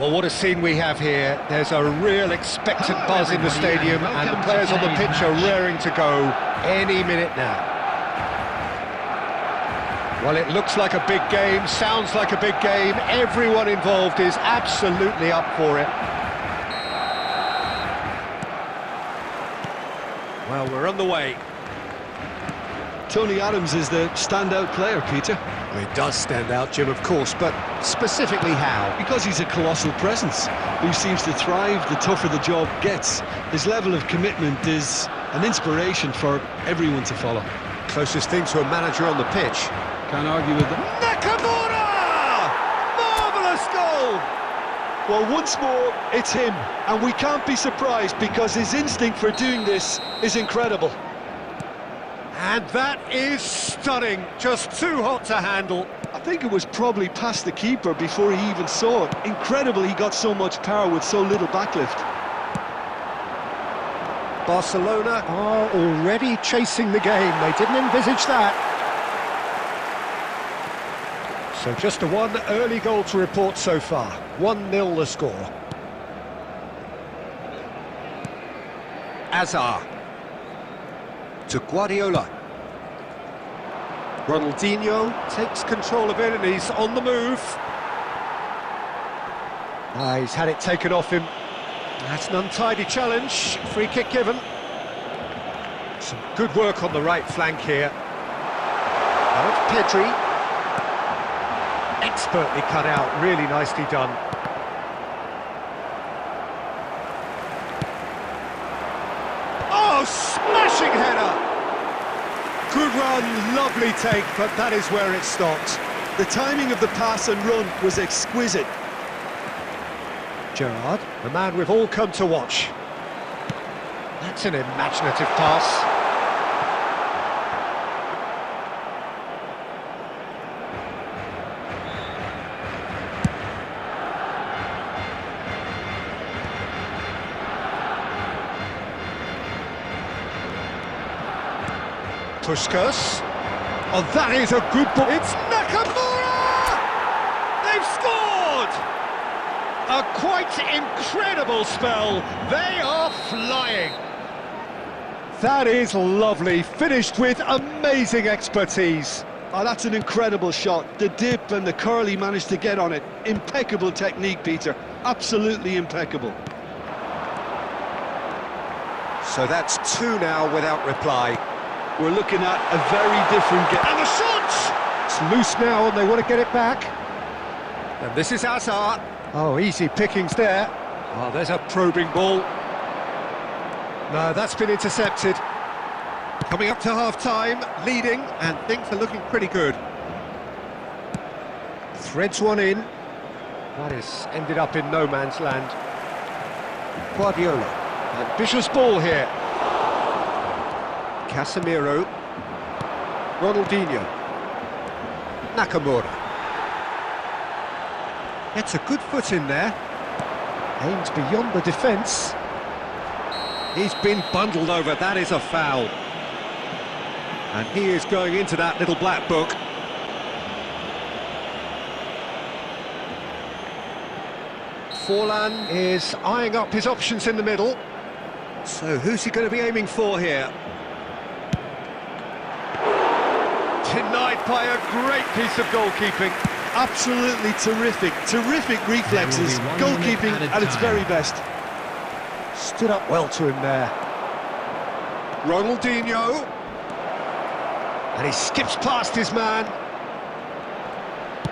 S1: Well, what a scene we have here. There's a real expectant buzz in the stadium, and the players on the pitch are raring to go any minute now. Well, it looks like a big game, sounds like a big game. Everyone involved is absolutely up for it. Well, we're on the way.
S2: Tony Adams is the standout player, Peter.
S1: Well, he does stand out, Jim, of course, but specifically how?
S2: Because he's a colossal presence who seems to thrive the tougher the job gets. His level of commitment is an inspiration for everyone to follow.
S1: Closest thing to a manager on the pitch.
S2: Can't argue with that.
S1: Nakamura! Marvellous goal!
S2: Well, once more, it's him, and we can't be surprised because his instinct for doing this is incredible.
S1: And that is stunning, just too hot to handle.
S2: I think it was probably past the keeper before he even saw it. Incredible he got so much power with so little backlift.
S1: Barcelona are already chasing the game. They didn't envisage that. So just a one early goal to report so far. 1-0 the score. Azar. To Guardiola. Ronaldinho takes control of it and he's on the move. He's had it taken off him. That's an untidy challenge. Free kick given. Some good work on the right flank here. Now it's Pedri. Expertly cut out, really nicely done. Oh, smashing header! Good run, lovely take, but that is where it stopped.
S2: The timing of the pass and run was exquisite.
S1: Gerrard, the man we've all come to watch. That's an imaginative pass. Puskas. Oh, that is a good ball. It's Nakamura! They've scored! A quite incredible spell. They are flying. That is lovely. Finished with amazing expertise.
S2: Oh, that's an incredible shot. The dip and the curl he managed to get on it. Impeccable technique, Peter. Absolutely impeccable.
S1: So that's two now without reply.
S2: We're looking at a very different game.
S1: And the shot! It's loose now and they want to get it back. And this is Azar. Oh, easy pickings there. Oh, there's a probing ball. No, that's been intercepted. Coming up to half-time, leading, and things are looking pretty good. Threads one in. That has ended up in no man's land. Guardiola. Ambitious ball here. Casemiro. Ronaldinho. Nakamura. Gets a good foot in there. Aims beyond the defence. He's been bundled over, that is a foul. And he is going into that little black book. Forlan is eyeing up his options in the middle. So who's he going to be aiming for here? Denied by a great piece of goalkeeping.
S2: Absolutely terrific reflexes, goalkeeping at its very best.
S1: Stood up well to him there. Ronaldinho. And he skips past his man.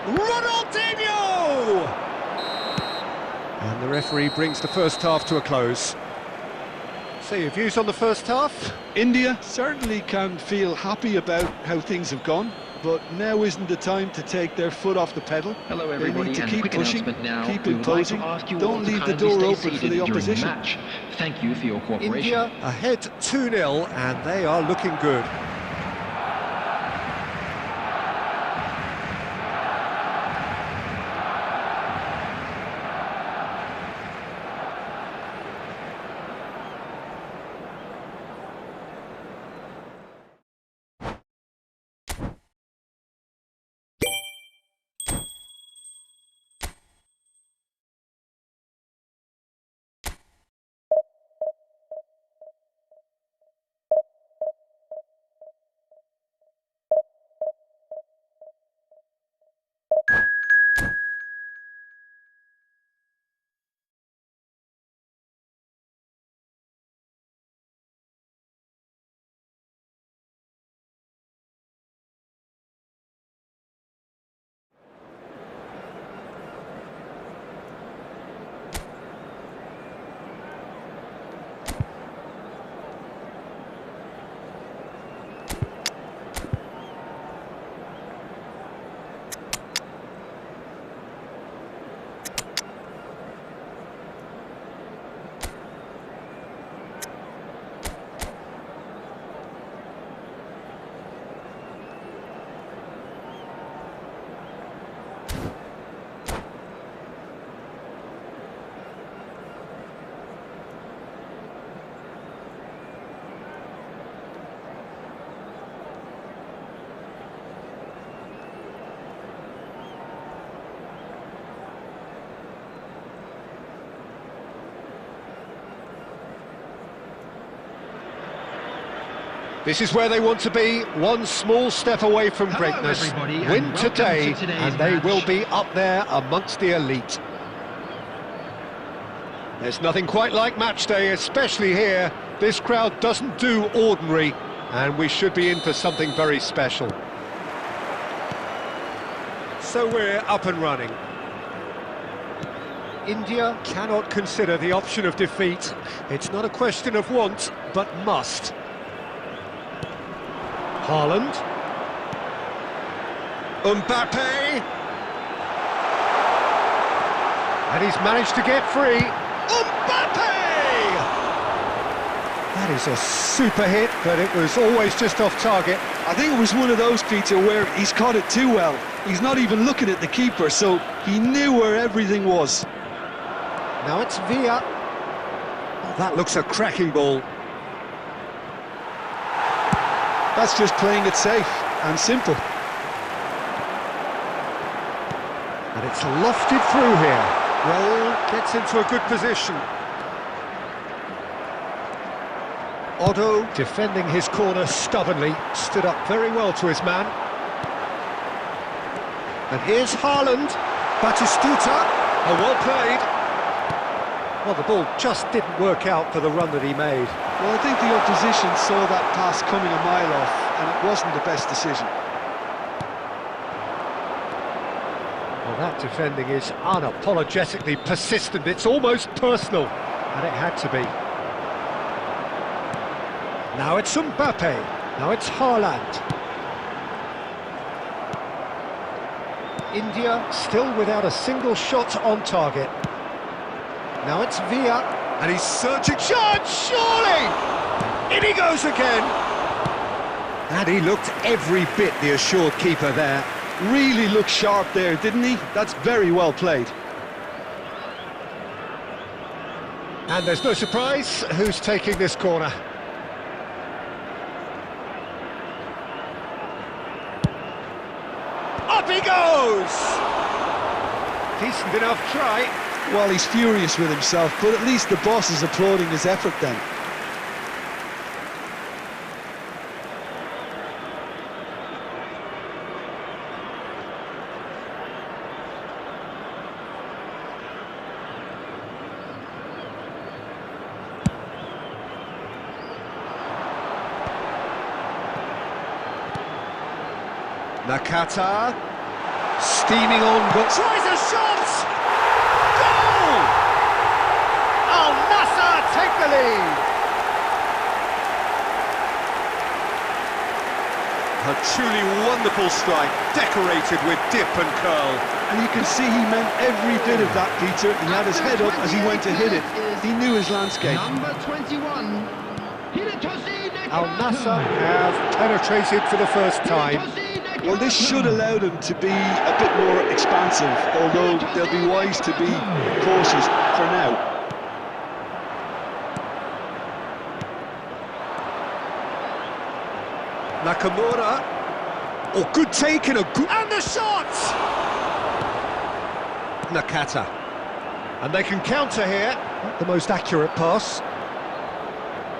S1: Ronaldinho! And the referee brings the first half to a close. So your views on the first half?
S2: India certainly can feel happy about how things have gone, but now isn't the time to take their foot off the pedal.
S3: Hello everybody,
S2: they need to
S3: and
S2: keep
S3: quick
S2: pushing,
S3: announcement now.
S2: keep
S3: We would like to
S2: imposing,
S3: ask you all
S2: don't
S3: to
S2: leave the
S3: kindly
S2: door
S3: stay
S2: open for
S3: seated
S2: the
S3: during
S2: opposition.
S3: match. Thank you for your cooperation.
S1: India ahead 2-0 and they are looking good. This is where they want to be, one small step away from
S4: Hello,
S1: greatness.
S4: everybody, and
S1: Win
S4: welcome
S1: today,
S4: to today's
S1: and they
S4: match.
S1: will be up there amongst the elite. There's nothing quite like match day, especially here. This crowd doesn't do ordinary, and we should be in for something very special. So we're up and running. India cannot consider the option of defeat. It's not a question of want, but must. Haaland. Mbappe. And he's managed to get free. Mbappe! That is a super hit, but it was always just off target.
S2: I think it was one of those, Peter, where he's caught it too well. He's not even looking at the keeper, so he knew where everything was.
S1: Now it's Villa. Oh, that looks a cracking ball.
S2: That's just playing it safe and simple.
S1: And it's lofted through here. Raul gets into a good position. Otto, defending his corner stubbornly, stood up very well to his man. And here's Haaland. Batistuta. Oh, well played. Well, the ball just didn't work out for the run that he made.
S2: Well, I think the opposition saw that pass coming a mile off, and it wasn't the best decision.
S1: Well, that defending is unapologetically persistent. It's almost personal, and it had to be. Now it's Mbappe. Now it's Haaland. India still without a single shot on target. Now it's Villa, and he's searching. Shot, surely! In he goes again. And he looked every bit the assured keeper there.
S2: Really looked sharp there, didn't he? That's very well played.
S1: And there's no surprise who's taking this corner. Up he goes! Decent enough try.
S2: Well, he's furious with himself, but at least the boss is applauding his effort then.
S1: Nakata, steaming on, but tries a shot! Goal! Al Nassr take the lead! A truly wonderful strike, decorated with dip and curl.
S2: And you can see he meant every bit of that, Peter. He had his head up as he went to hit it. He knew his landscape.
S4: Number 21.
S1: Al Nassr have penetrated for the first time.
S2: Well, this should allow them to be a bit more expansive, although they'll be wise to be cautious for now.
S1: Nakamura. Oh, good take and a good... And the shot! Nakata. And they can counter here. Not the most accurate pass.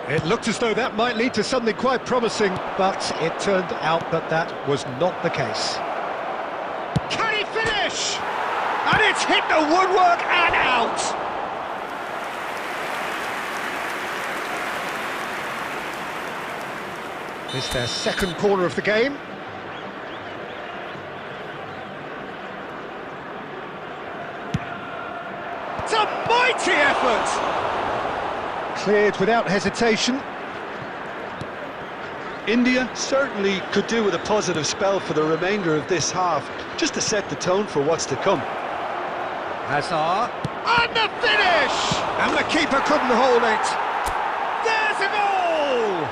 S1: It looked as though that might lead to something quite promising, but it turned out that that was not the case. Can he finish? And it's hit the woodwork and out! It's their second corner of the game. It's a mighty effort! Cleared without hesitation.
S2: India certainly could do with a positive spell for the remainder of this half, just to set the tone for what's to come.
S1: Hazard, and the finish! And the keeper couldn't hold it. There's a goal!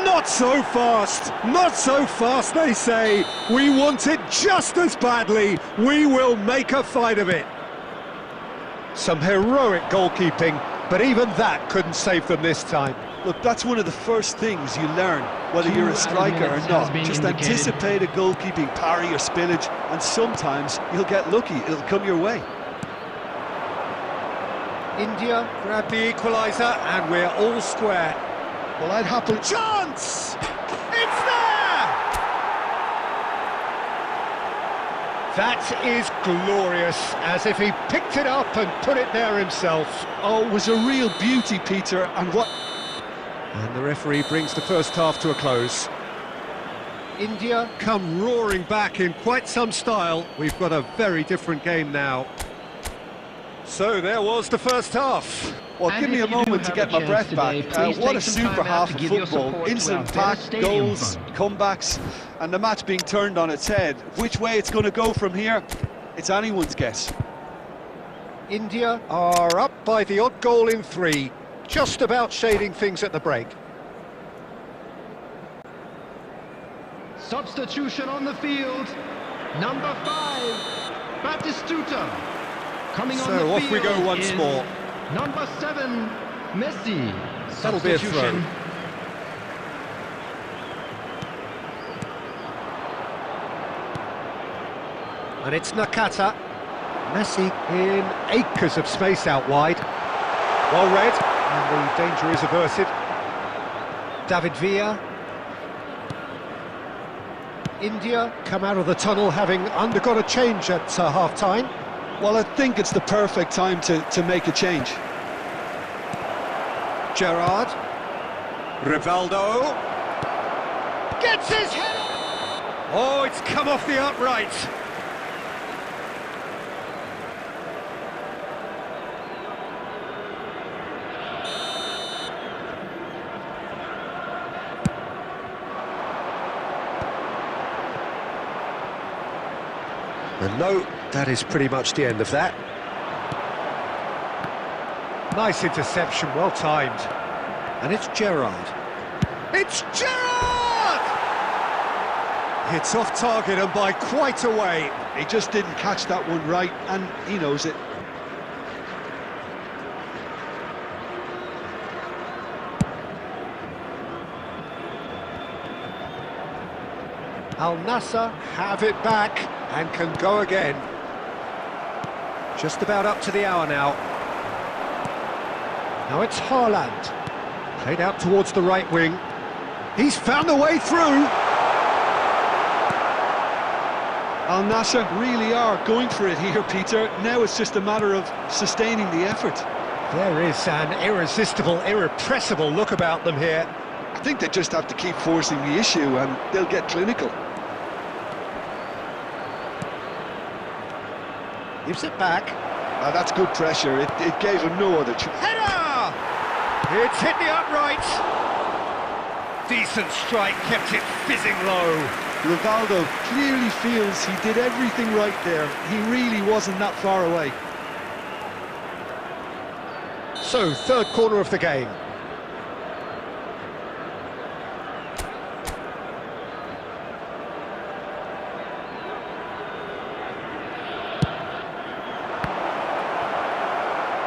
S1: Not so fast, not so fast, they say. We want it just as badly. We will make a fight of it. Some heroic goalkeeping, but even that couldn't save them this time.
S2: Look, that's one of the first things you learn, whether you're a striker or not. Just anticipate a goalkeeping parry or spillage, and sometimes you'll get lucky, it'll come your way.
S1: India grab the equaliser, and we're all square.
S2: Well, I'd happily...
S1: Chance! That is glorious, as if he picked it up and put it there himself.
S2: Oh, it was a real beauty, Peter, and what...
S1: And the referee brings the first half to a close. India come roaring back in quite some style. We've got a very different game now. So there was the first half.
S2: Well,
S3: And
S2: give me
S3: if
S2: a
S3: you do
S2: moment to
S3: have
S2: get
S3: a
S2: my
S3: chance
S2: breath
S3: today,
S2: back.
S3: please
S2: What
S3: take
S2: a
S3: some
S2: super
S3: time out
S2: half
S3: to
S2: of
S3: give your
S2: football.
S3: support to
S2: Instant
S3: our
S2: pack,
S3: better stadium
S2: goals,
S3: fund.
S2: comebacks, and the match being turned on its head. Which way it's going to go from here, it's anyone's guess.
S1: India are up by the odd goal in 3, just about shading things at the break.
S4: Substitution on the field. Number 5, Batistuta. Coming on the
S1: So
S4: field
S1: off we go once
S4: is
S1: more.
S4: Number 7, Messi.
S1: That'll be a throw.
S4: Substitution.
S1: And it's Nakata. Messi in acres of space out wide. Well read, and the danger is averted. David Villa. India come out of the tunnel having undergone a change at half-time.
S2: Well, I think it's the perfect time to make a change.
S1: Gerrard. Rivaldo. Gets his head! Oh, it's come off the upright. And no, that is pretty much the end of that. Nice interception, well timed. And it's Gerrard. It's Gerrard! It's off target and by quite a way.
S2: He just didn't catch that one right, and he knows it.
S1: Al Nassr have it back and can go again. Just about up to the hour now. Now it's Haaland. Played out towards the right wing. He's found a way through.
S2: Al Nassr really are going for it here, Peter. Now it's just a matter of sustaining the effort.
S1: There is an irresistible, irrepressible look about them here.
S2: I think they just have to keep forcing the issue and they'll get clinical.
S1: Gives it back.
S2: That's good pressure. It gave him no other choice.
S1: Header! It's hit the upright. Decent strike, kept it fizzing low.
S2: Rivaldo clearly feels he did everything right there. He really wasn't that far away.
S1: So, third corner of the game.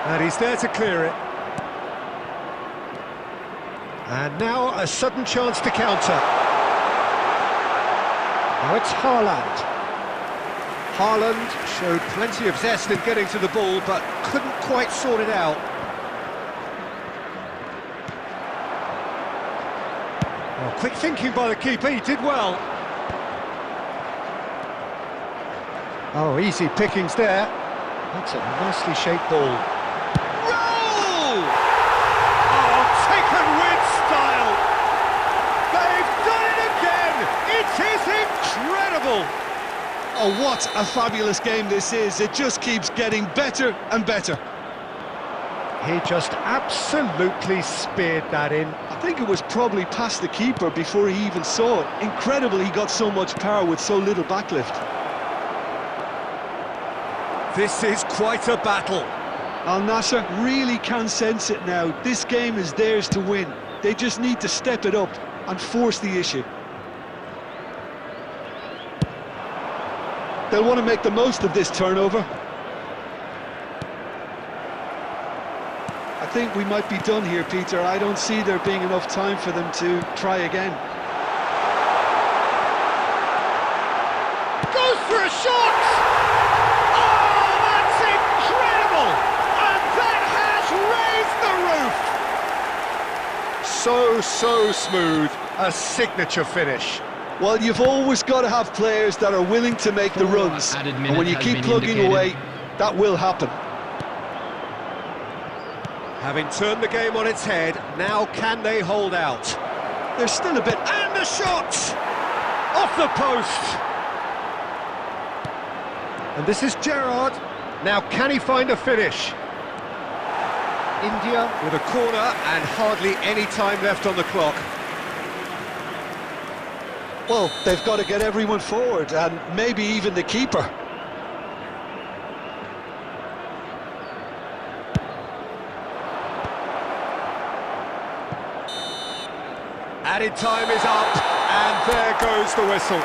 S1: And he's there to clear it. And now a sudden chance to counter. Now it's Haaland. Haaland showed plenty of zest in getting to the ball, but couldn't quite sort it out. Well, quick thinking by the keeper, he did well. Oh, easy pickings there. That's a nicely shaped ball. Roll! Oh, taken with style! They've done it again! It is incredible!
S2: Oh, what a fabulous game this is. It just keeps getting better and better.
S1: He just absolutely speared that in.
S2: I think it was probably past the keeper before he even saw it. Incredible he got so much power with so little backlift.
S1: This is quite a battle.
S2: Al Nassr really can sense it now. This game is theirs to win. They just need to step it up and force the issue. They'll want to make the most of this turnover. I think we might be done here, Peter. I don't see there being enough time for them to try again.
S1: Goes for a shot! Oh, that's incredible! And that has raised the roof! So smooth. A signature finish.
S2: Well, you've always got to have players that are willing to make the runs, and when you keep plugging away, that will happen.
S1: Having turned the game on its head, now can they hold out?
S2: There's still a bit...
S1: And the shot! Off the post! And this is Gerrard. Now can he find a finish? India with a corner and hardly any time left on the clock.
S2: Well, they've got to get everyone forward, and maybe even the keeper.
S1: Added time is up, and there goes the whistle.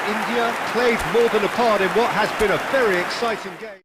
S1: India played more than a part in what has been a very exciting game.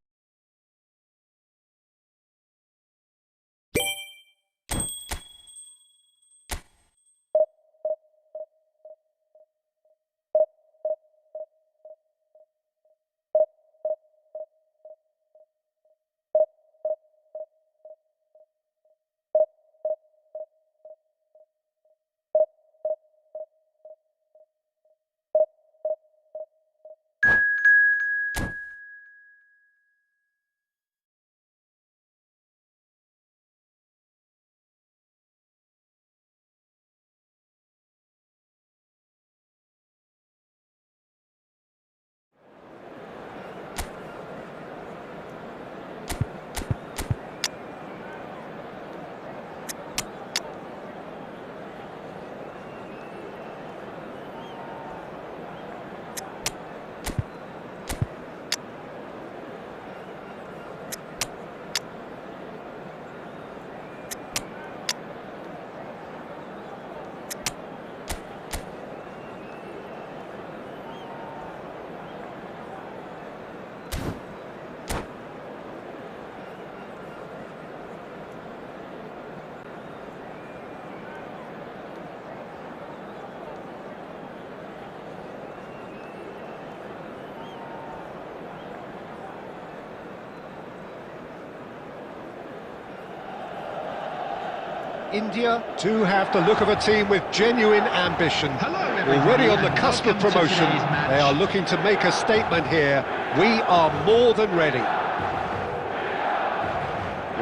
S1: India do have the look of a team with genuine ambition. Already on the cusp of promotion, they are looking to make a statement here. We are more than ready.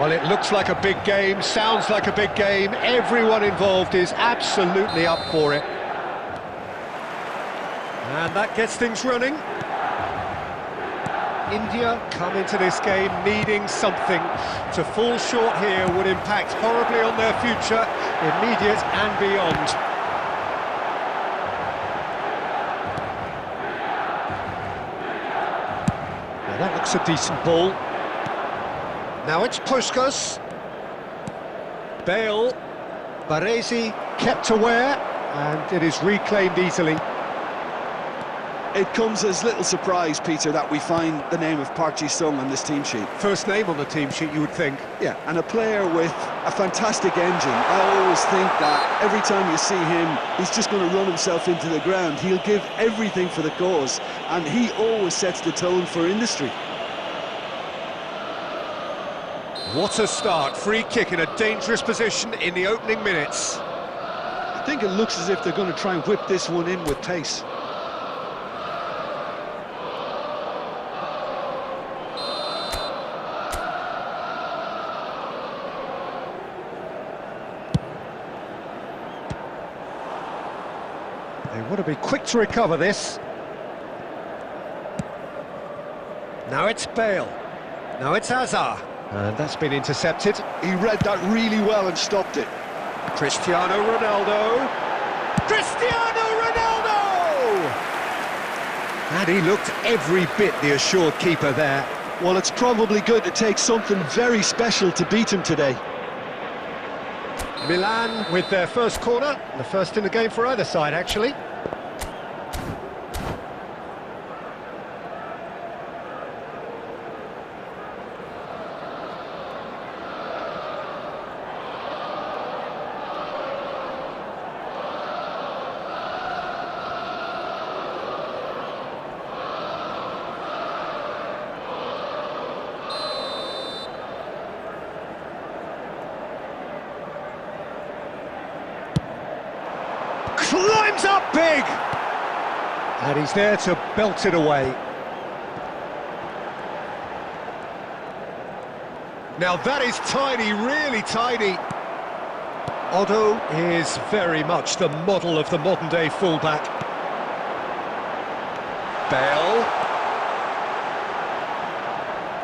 S1: Well, it looks like a big game, sounds like a big game. Everyone involved is absolutely up for it. And that gets things running. India come into this game needing something. To fall short here would impact horribly on their future, immediate and beyond. Now that looks a decent ball. Now it's Puskas. Bale. Baresi kept aware, and it is reclaimed easily.
S2: It comes as little surprise, Peter, that we find the name of Park Ji-sung on this team sheet.
S1: First name on the team sheet, you would think.
S2: Yeah, and a player with a fantastic engine. I always think that every time you see him, he's just going to run himself into the ground. He'll give everything for the cause, and he always sets the tone for industry.
S1: What a start. Free kick in a dangerous position in the opening minutes.
S2: I think it looks as if they're going to try and whip this one in with pace.
S1: They want to be quick to recover this. Now it's Bale. Now it's Hazard. And that's been intercepted.
S2: He read that really well and stopped it.
S1: Cristiano Ronaldo. Cristiano Ronaldo! And he looked every bit the assured keeper there.
S2: Well, it's probably going to take something very special to beat him today.
S1: Milan with their first corner, the first in the game for either side, actually. climbs up big! And he's there to belt it away. Now that is tiny, really tiny. Otto is very much the model of the modern-day fullback. Bell.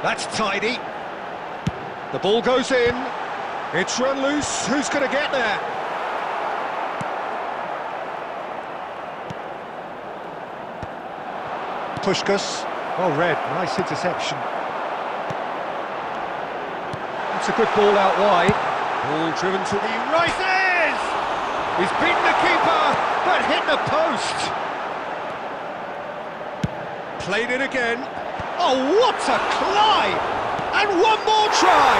S1: That's tidy. The ball goes in. It's run loose. Who's going to get there? Puskás. Well read. Nice interception. It's a good ball out wide. Ball driven to the rises! He's beaten the keeper, but hit the post. Played it again. Oh, what a climb! And one more try!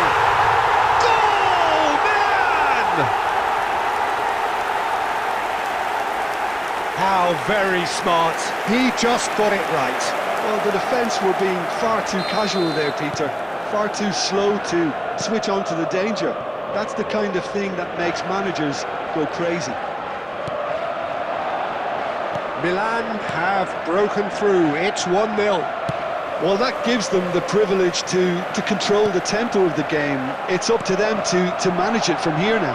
S1: Goal, man! How very smart. He just got it right.
S2: Well, the defence were being far too casual there, Peter. Far too slow to switch on to the danger. That's the kind of thing that makes managers go crazy.
S1: Milan have broken through. It's 1-0.
S2: Well, that gives them the privilege to control the tempo of the game. It's up to them to manage it from here now.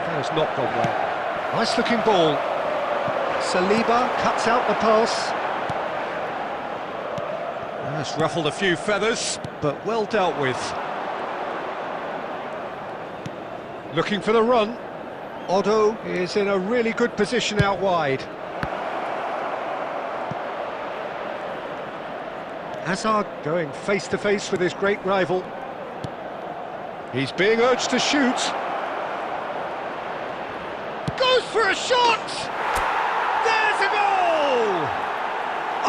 S1: That has not gone well. Nice looking ball. Saliba cuts out the pass. That's ruffled a few feathers, but well dealt with. Looking for the run. Otto is in a really good position out wide. Hazard going face-to-face with his great rival. He's being urged to shoot. Goes for a shot! There's a goal!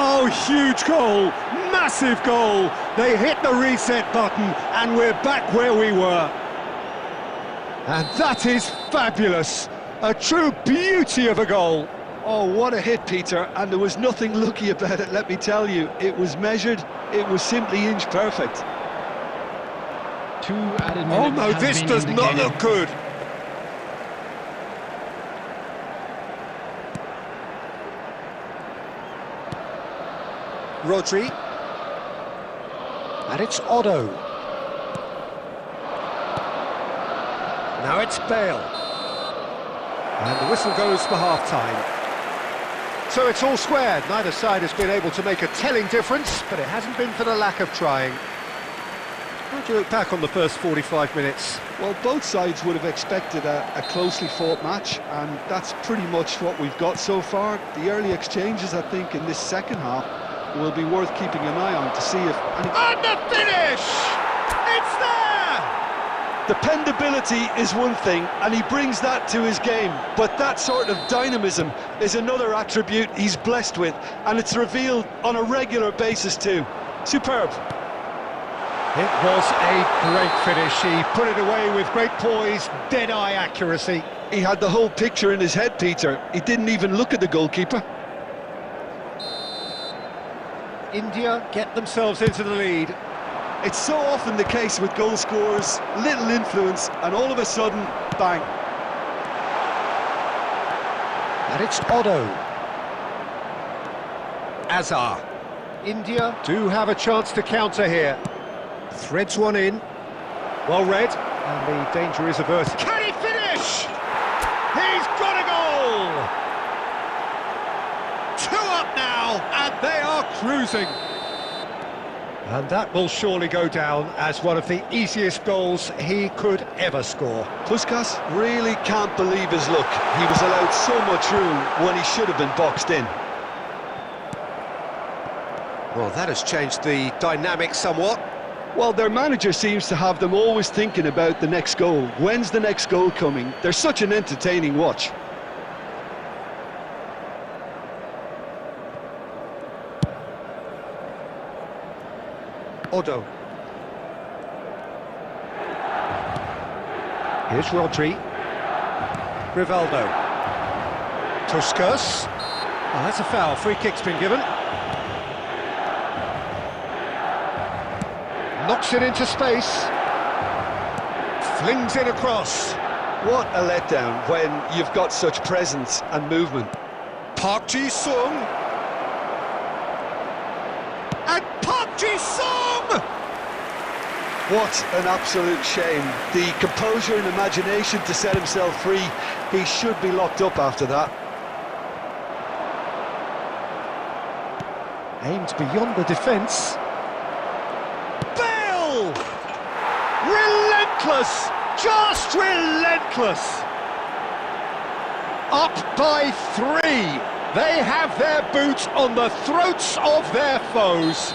S1: Oh, huge goal! Massive goal! They hit the reset button and we're back where we were. And that is fabulous! A true beauty of a goal!
S2: Oh, what a hit, Peter, and there was nothing lucky about it, let me tell you. It was measured, it was simply inch perfect.
S3: 2 added minutes.
S1: Oh no,
S3: has
S1: this
S3: been
S1: does not
S3: indicated.
S1: look good! Rodri. And it's Otto. Now it's Bale. And the whistle goes for half-time. So it's all squared. Neither side has been able to make a telling difference, but it hasn't been for the lack of trying. How do you look back on the first 45 minutes?
S2: Well, both sides would have expected a closely fought match, and that's pretty much what we've got so far. The early exchanges, I think, in this second half will be worth keeping an eye on to see if...
S1: And the finish! It's there!
S2: Dependability is one thing, and he brings that to his game, but that sort of dynamism is another attribute he's blessed with, and it's revealed on a regular basis too. Superb.
S1: It was a great finish. He put it away with great poise, dead-eye accuracy.
S2: He had the whole picture in his head, Peter. He didn't even look at the goalkeeper.
S1: India get themselves into the lead.
S2: It's so often the case with goal scorers, little influence, and all of a sudden, bang.
S1: And it's Otto. Azar. India do have a chance to counter here. Threads one in. Well read. And the danger is averted. Can he finish? He's got a goal! 2 up now, and they are cruising. And that will surely go down as one of the easiest goals he could ever score.
S2: Puskás really can't believe his luck. He was allowed so much room when he should have been boxed in.
S1: Well, that has changed the dynamic somewhat.
S2: Well, their manager seems to have them always thinking about the next goal. When's the next goal coming? They're such an entertaining watch.
S1: Otto. Here's Rodri. Rivaldo. Puskás. Oh, that's a foul. Free kick's been given. Knocks it into space. Flings it across.
S2: What a letdown when you've got such presence and movement.
S1: Park Ji-sung! And Park Ji-sung!
S2: What an absolute shame. The composure and imagination to set himself free. He should be locked up after that.
S1: Aimed beyond the defence. Bale! Relentless! Just relentless! Up by 3. They have their boots on the throats of their foes.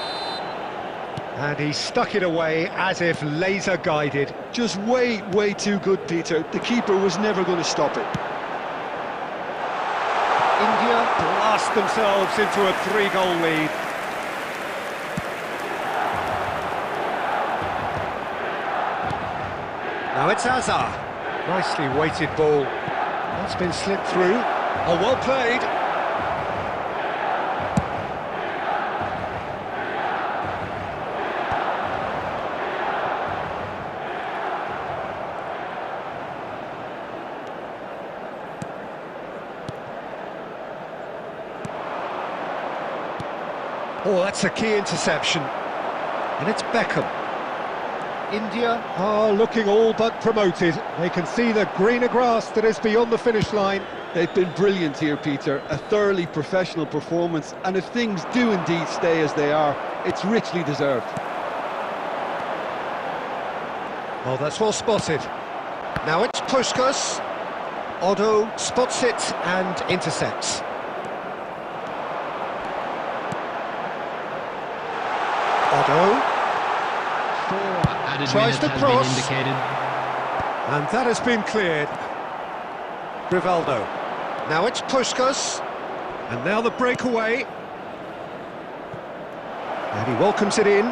S1: And he stuck it away as if laser guided.
S2: Just way too good, Peter. The keeper was never going to stop it.
S1: India blast themselves into a 3-goal lead. Now it's Azar. Nicely weighted ball. That's been slipped through. Oh, well played. Oh, that's a key interception. And it's Beckham. India are looking all but promoted. They can see the greener grass that is beyond the finish line.
S2: They've been brilliant here, Peter. A thoroughly professional performance. And if things do indeed stay as they are, it's richly deserved.
S1: Oh, that's well spotted. Now it's Puskás. Otto spots it and intercepts. Otto.
S4: 4 added
S1: Tries
S4: minutes
S1: the
S4: has
S1: cross.
S4: been indicated.
S1: And that has been cleared. Rivaldo. Now it's Puskás. And now the breakaway. And he welcomes it in.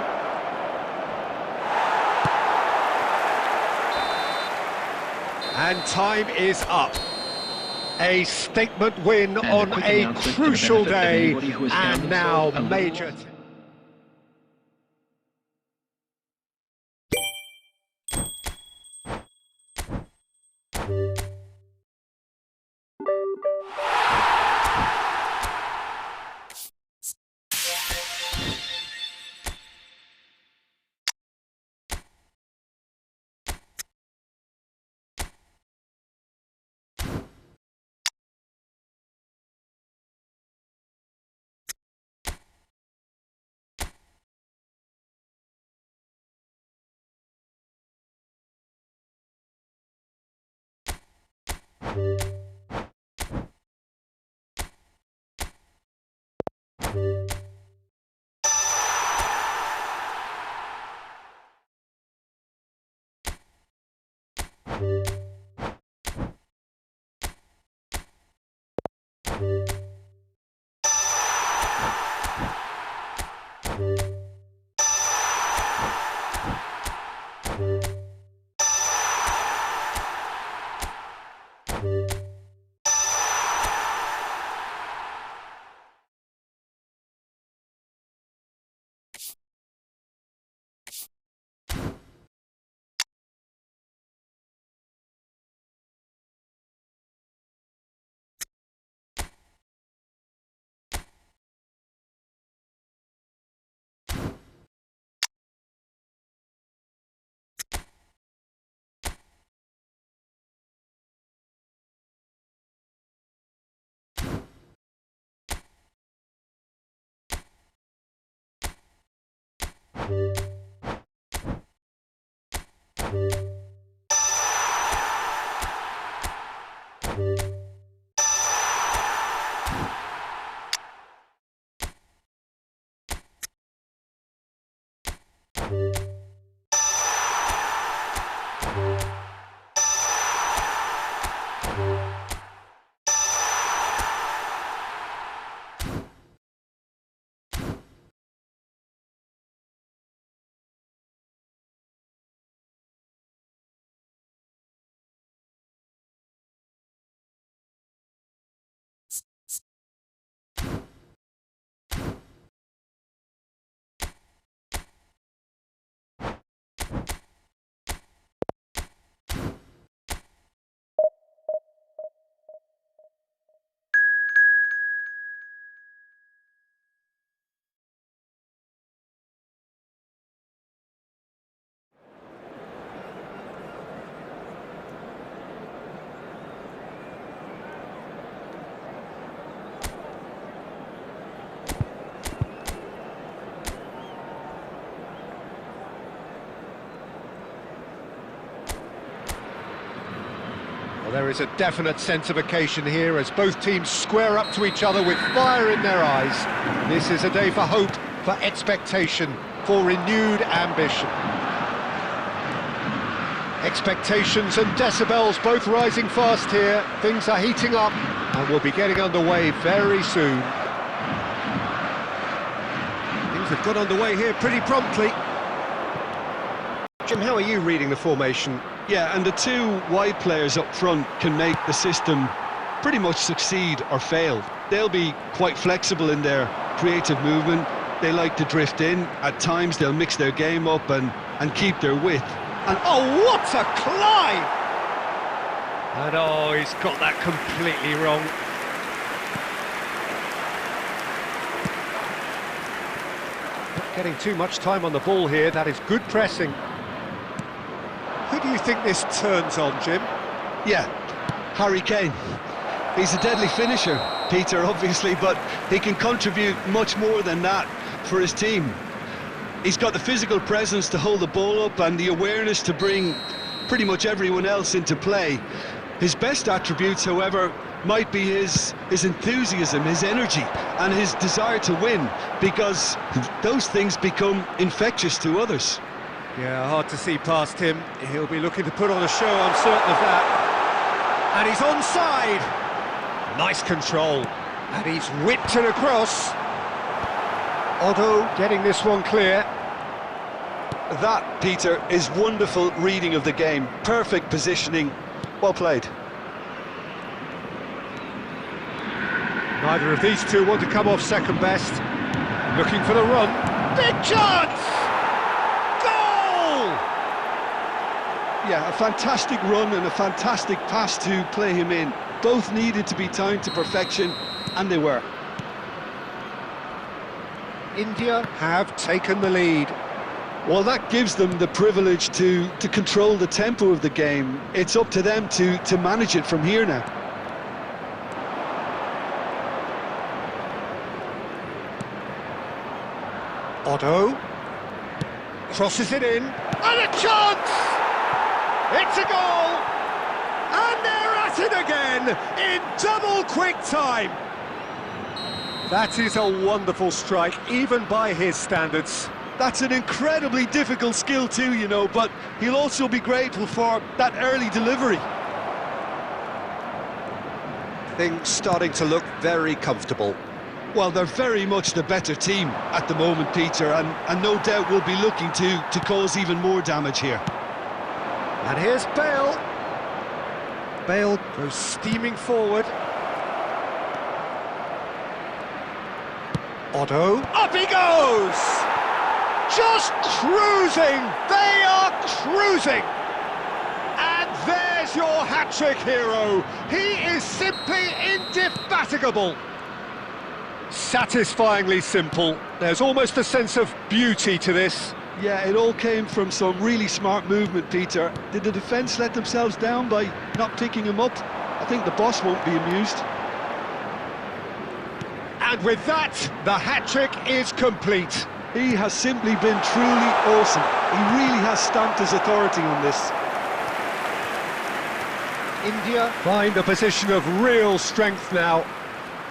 S1: And time is up. A statement win
S3: And
S1: on
S3: quick
S1: a
S3: announcement for the
S1: crucial
S3: benefit of
S1: day.
S3: anybody who has found
S1: And now
S3: themselves a little
S1: major... Well, there is a definite sense of occasion here as both teams square up to each other with fire in their eyes. This is a day for hope, for expectation, for renewed ambition. Expectations and decibels both rising fast here. Things are heating up and we'll be getting underway very soon. Things have got underway here pretty promptly. Jim, how are you reading the formation?
S2: Yeah, and the two wide players up front can make the system pretty much succeed or fail. They'll be quite flexible in their creative movement. They like to drift in. At times they'll mix their game up and keep their width.
S1: And oh, what a climb! And oh, he's got that completely wrong. Not getting too much time on the ball here. That is good pressing. Who do you think this turns on, Jim?
S2: Yeah, Harry Kane. He's a deadly finisher, Peter, obviously, but he can contribute much more than that for his team. He's got the physical presence to hold the ball up and the awareness to bring pretty much everyone else into play. His best attributes, however, might be his enthusiasm, his energy, and his desire to win, because those things become infectious to others.
S1: Yeah, hard to see past him. He'll be looking to put on a show, I'm certain of that. And he's onside. Nice control. And he's whipped it across. Otto getting this one clear.
S2: That, Peter, is wonderful reading of the game. Perfect positioning. Well played.
S1: Neither of these two want to come off second best. Looking for the run. Big chance! Goal!
S2: Yeah, a fantastic run and a fantastic pass to play him in. Both needed to be timed to perfection, and they were.
S1: India have taken the lead.
S2: Well, that gives them the privilege to control the tempo of the game. It's up to them to manage it from here now.
S1: Otto crosses it in, and a chance! It's a goal! And they're at it again in double quick time! That is a wonderful strike, even by his standards.
S2: That's an incredibly difficult skill too, you know, but he'll also be grateful for that early delivery.
S1: Things starting to look very comfortable.
S2: Well, they're very much the better team at the moment, Peter, and no doubt will be looking to cause even more damage here.
S1: And here's Bale. Bale goes steaming forward. Otto, up he goes! Just cruising! They are cruising! And there's your hat-trick hero. He is simply indefatigable. Satisfyingly simple. There's almost a sense of beauty to this.
S2: Yeah, it all came from some really smart movement, Peter. Did the defence let themselves down by not picking him up? I think the boss won't be amused.
S1: And with that, the hat-trick is complete.
S2: He has simply been truly awesome. He really has stamped his authority on this.
S1: India find a position of real strength now.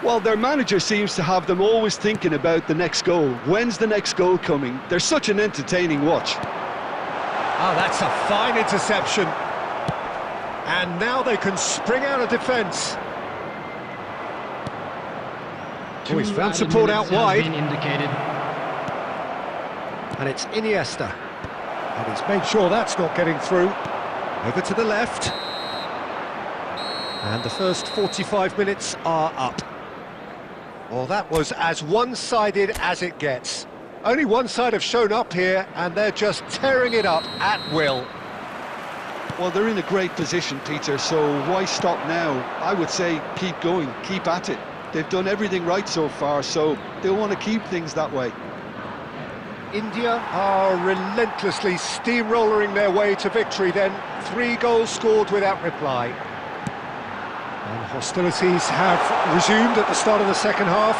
S2: Well, their manager seems to have them always thinking about the next goal. When's the next goal coming? They're such an entertaining watch.
S1: Oh, that's a fine interception. And now they can spring out of defence. Oh, he's found support out wide. And it's Iniesta. And he's made sure that's not getting through. Over to the left. And the first 45 minutes are up. Well, that was as one-sided as it gets. Only one side have shown up here, and they're just tearing it up at will.
S2: Well, they're in a great position, Peter, so why stop now? I would say keep going, keep at it. They've done everything right so far, so they'll want to keep things that way.
S1: India are relentlessly steamrolling their way to victory then. 3 goals scored without reply. And hostilities have resumed at the start of the second half.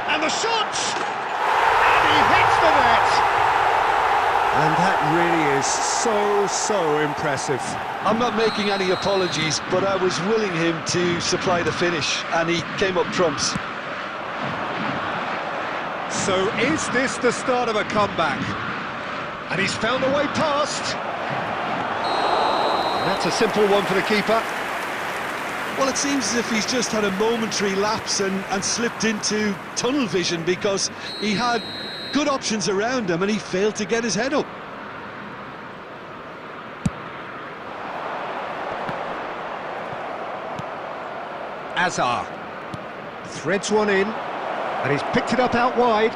S1: And the shot! And he hits the net! And that really is so impressive.
S2: I'm not making any apologies, but I was willing him to supply the finish, and he came up trumps.
S1: So is this the start of a comeback? And he's found a way past. And that's a simple one for the keeper.
S2: Well, it seems as if he's just had a momentary lapse and slipped into tunnel vision, because he had good options around him and he failed to get his head up.
S1: Azar threads one in, and he's picked it up out wide.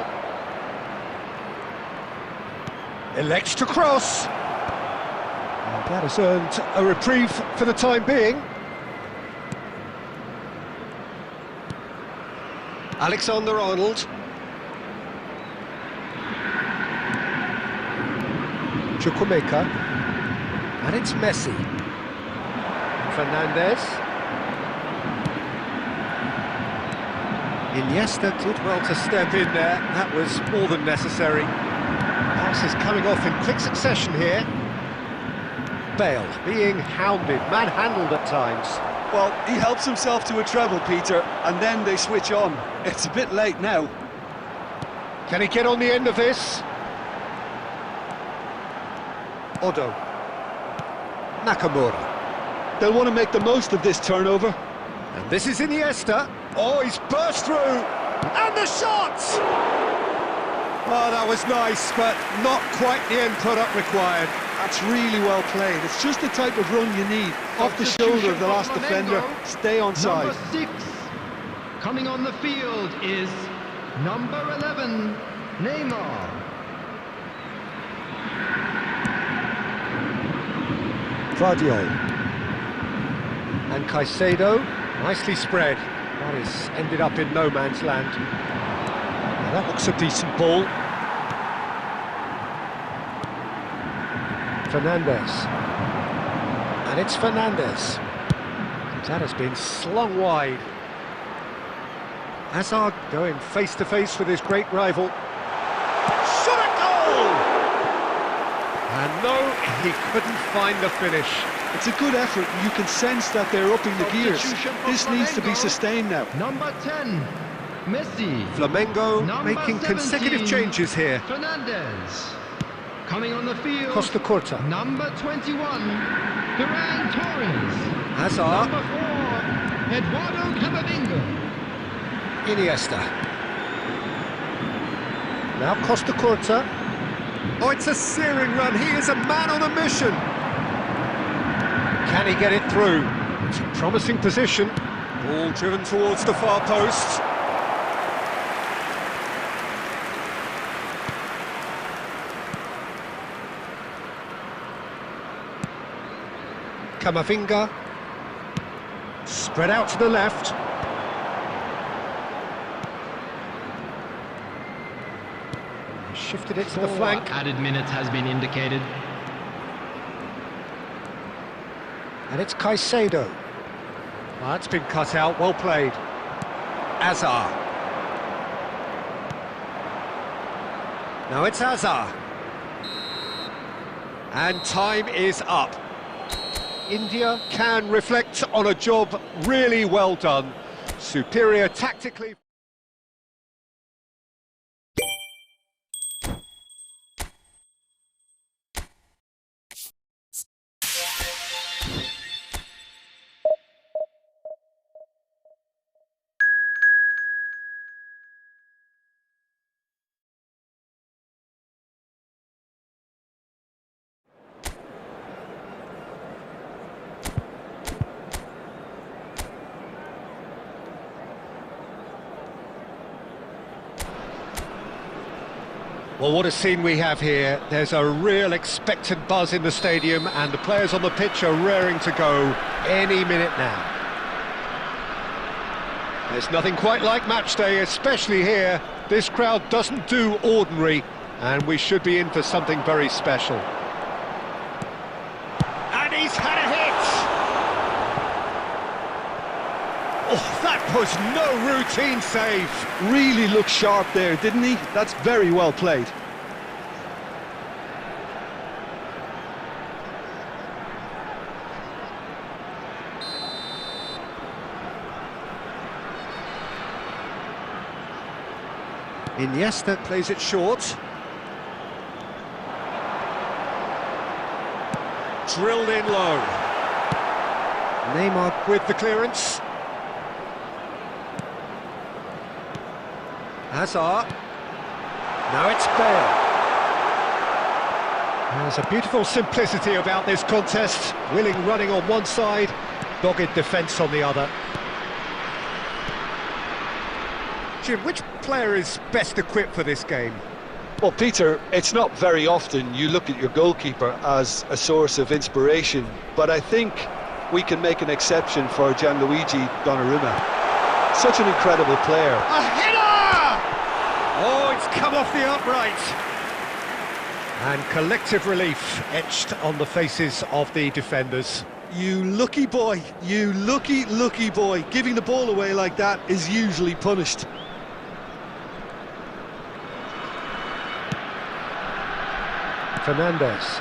S1: Elects to cross. And that has earned a reprieve for the time being. Alexander-Arnold. Chukwuemeka. And it's Messi. Fernandez. Iniesta did well to step in there. That was more than necessary. Passes coming off in quick succession here. Bale being hounded, manhandled at times.
S2: Well, he helps himself to a treble, Peter, and then they switch on. It's a bit late now.
S1: Can he get on the end of this? Odo. Nakamura.
S2: They'll want to make the most of this turnover.
S1: And this is Iniesta. Oh, he's burst through. And the shot! Oh, that was nice, but not quite the end product required.
S2: That's really well played. It's just the type of run you need. Off the shoulder of the last defender. Stay onside.
S4: Number 6. Coming on the field is number 11, Neymar.
S1: Guardiola. And Caicedo, nicely spread. That is ended up in no man's land. Now that looks a decent ball. Fernandez. And it's Fernandez. That has been slung wide. Hazard going face to face with his great rival. Shot a goal! And no, he couldn't find the finish.
S2: It's a good effort. You can sense that they're upping the gears. This needs to be sustained now.
S4: Number 10, Messi.
S1: Flamengo
S4: Number
S1: making
S4: 17,
S1: consecutive changes here.
S4: Fernandez. Coming on the field,
S1: Costa Curta.
S4: number 21, Ferran Torres.
S1: Hazard.
S4: Number 4, Eduardo Camavinga.
S1: Iniesta. Now Costa Curta. Oh, it's a searing run. He is a man on a mission. Can he get it through? It's a promising position. Ball driven towards the far post. Camavinga. Spread out to the left. Shifted it to the flank.
S4: Added minutes has been indicated.
S1: And it's Caicedo. Well, that's been cut out, well played. Azar. Now it's Azar. And time is up. India can reflect on a job really well done. Superior tactically. Well, what a scene we have here. There's a real expectant buzz in the stadium, and the players on the pitch are raring to go any minute now. There's nothing quite like match day, especially here. This crowd doesn't do ordinary, and we should be in for something very special. And he's had a hit! Oh, that was no routine save.
S2: Really looked sharp there, didn't he? That's very well played.
S1: Iniesta plays it short. Drilled in low. Neymar with the clearance. Hazard. Now it's Bale. There's a beautiful simplicity about this contest. Willing running on one side, dogged defence on the other. Jim, which player is best equipped for this game?
S2: Well, Peter, it's not very often you look at your goalkeeper as a source of inspiration, but I think we can make an exception for Gianluigi Donnarumma. Such an incredible player.
S1: A header! Oh, it's come off the upright. And collective relief etched on the faces of the defenders.
S2: You lucky boy, you lucky boy. Giving the ball away like that is usually punished.
S1: Fernandez.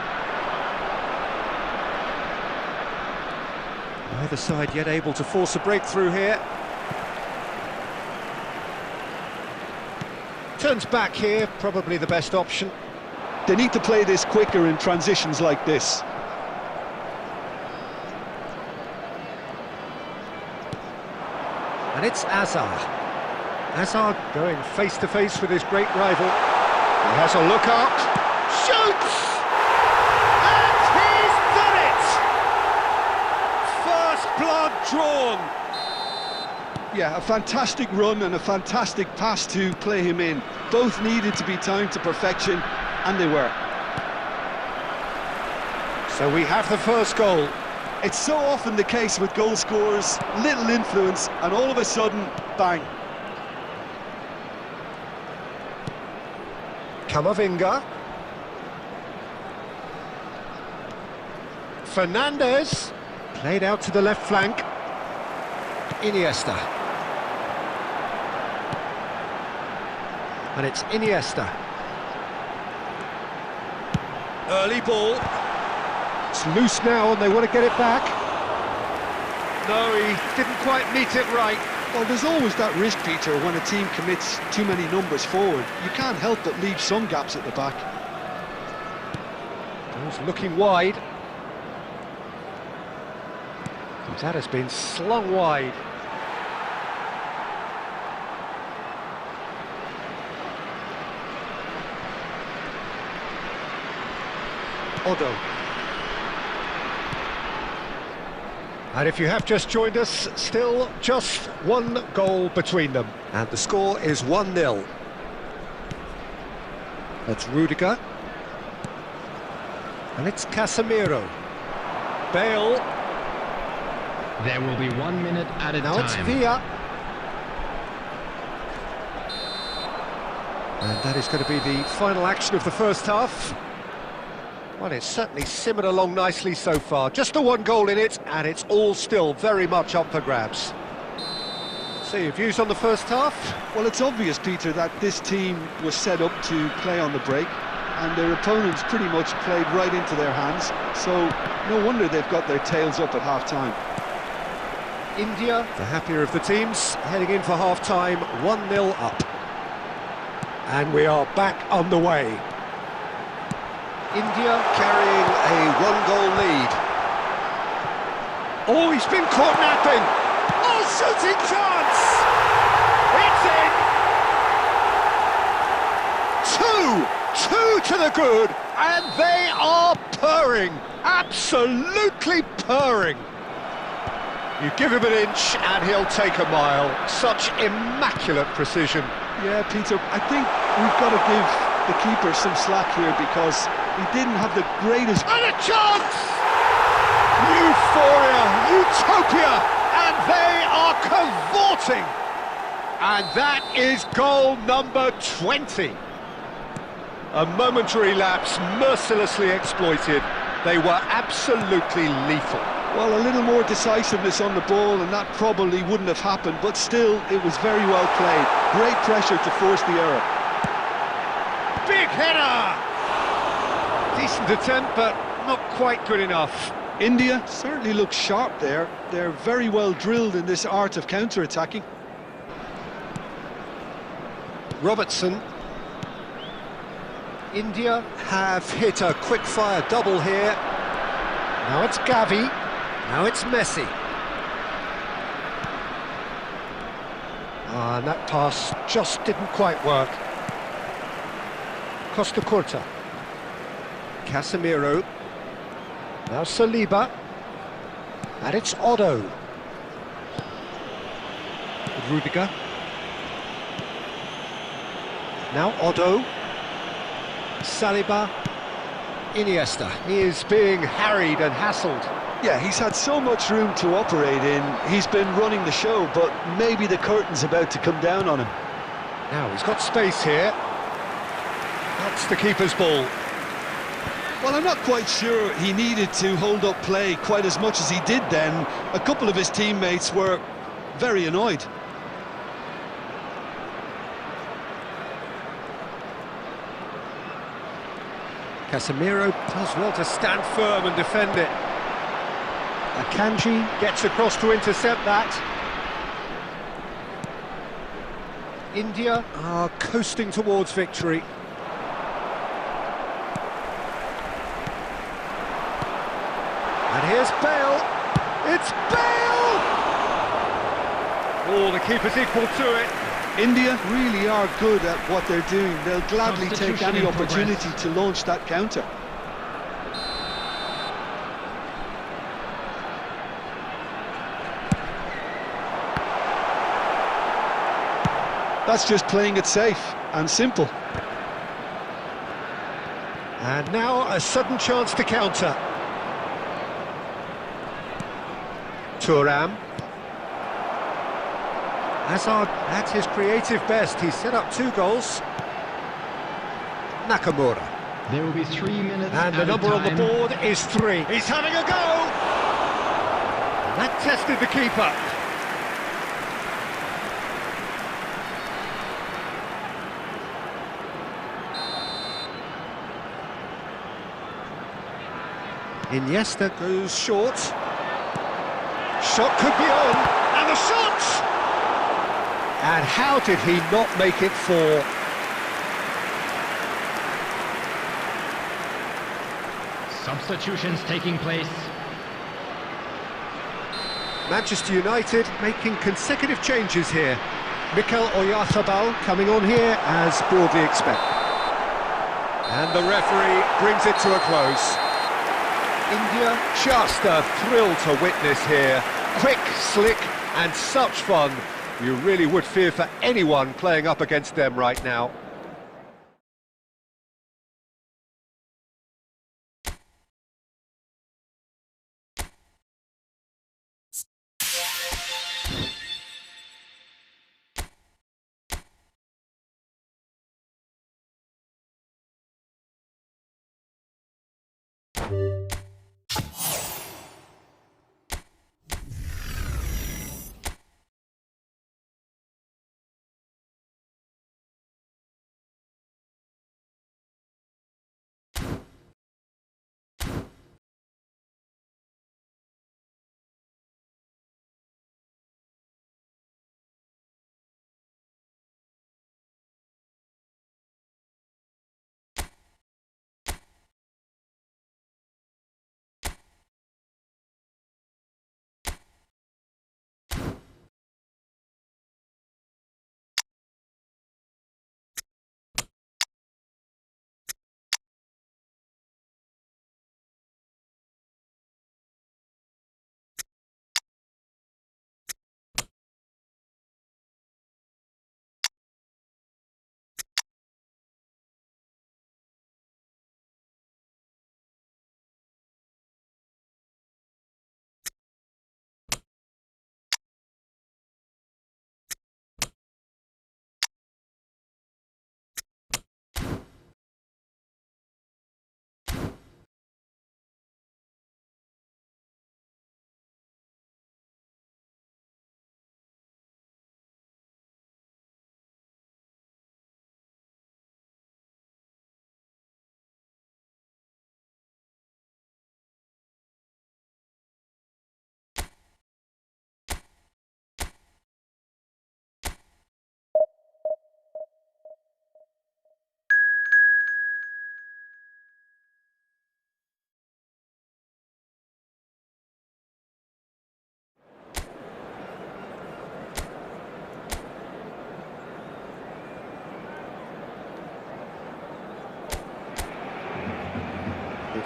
S1: Either side yet able to force a breakthrough here. Turns back here, probably the best option.
S2: They need to play this quicker in transitions like this.
S1: And it's Hazard. Hazard going face to face with his great rival. He has a look up, shoots! And he's done it! First blood drawn.
S2: Yeah, a fantastic run and a fantastic pass to play him in. Both needed to be timed to perfection, and they were.
S1: So we have the first goal.
S2: It's so often the case with goal scorers, little influence, and all of a sudden, bang.
S1: Camavinga. Fernandez. Played out to the left flank. Iniesta. And it's Iniesta. Early ball. It's loose now and they want to get it back. No, he didn't quite meet it right.
S2: Well, there's always that risk, Peter, when a team commits too many numbers forward. You can't help but leave some gaps at the back.
S1: He's looking wide. That has been slung wide. Odo. And if you have just joined us, still just one goal between them. And the score is 1-0. That's Rudiger. And it's Casemiro. Bale.
S4: There will be 1 minute added time.
S1: Now it's Villa. And that is going to be the final action of the first half. Well, it's certainly simmered along nicely so far. Just the one goal in it, and it's all still very much up for grabs. So, your views on the first half?
S2: Well, it's obvious, Peter, that this team was set up to play on the break, and their opponents pretty much played right into their hands. So, no wonder they've got their tails up at half-time.
S1: India, the happier of the teams, heading in for half-time, 1-0 up. And we are back on the way. India carrying a one-goal lead. Oh, he's been caught napping. Oh, shooting chance! It's in! Two to the good, and they are purring. Absolutely purring. You give him an inch and he'll take a mile. Such immaculate precision.
S2: Yeah, Peter, I think we've got to give the keeper some slack here because he didn't have the greatest...
S1: And a chance! Euphoria, utopia, and they are cavorting. And that is goal number 20. A momentary lapse mercilessly exploited. They were absolutely lethal.
S2: Well, a little more decisiveness on the ball and that probably wouldn't have happened, but still, it was very well played. Great pressure to force the error.
S1: Big header! Decent attempt, but not quite good enough.
S2: India certainly looks sharp there. They're very well drilled in this art of counter-attacking.
S1: Robertson. India have hit a quick-fire double here. Now it's Gavi. Now it's Messi. And that pass just didn't quite work. Costa Curta. Casemiro. Now Saliba. And it's Otto. Rudiger. Now Otto. Saliba. Iniesta. He is being harried and hassled.
S2: Yeah, he's had so much room to operate in. He's been running the show, but maybe the curtain's about to come down on him.
S1: Now he's got space here. That's the keeper's ball.
S2: Well, I'm not quite sure he needed to hold up play quite as much as he did then. A couple of his teammates were very annoyed.
S1: Casemiro does well to stand firm and defend it. Akanji gets across to intercept that. India are coasting towards victory. And here's Bale. It's Bale! Oh, the keeper's equal to it.
S2: India really are good at what they're doing. They'll gladly take any
S4: in
S2: opportunity
S4: progress.
S2: to launch that counter. That's just playing it safe and simple.
S1: And now a sudden chance to counter. Thuram. Hazard at his creative best. He's set up 2 goals. Nakamura.
S4: There will be 3 minutes
S1: And the
S4: added
S1: number on the
S4: time.
S1: board is 3. He's having a go! And that tested the keeper. Iniesta goes short. Shot could be on, and the shot! And how did he not make it 4?
S4: Substitutions taking place.
S1: Manchester United making consecutive changes here. Mikel Oyarzabal coming on here as broadly expected. And the referee brings it to a close. India, just a thrill to witness here. Quick, slick, and such fun. You really would fear for anyone playing up against them right now.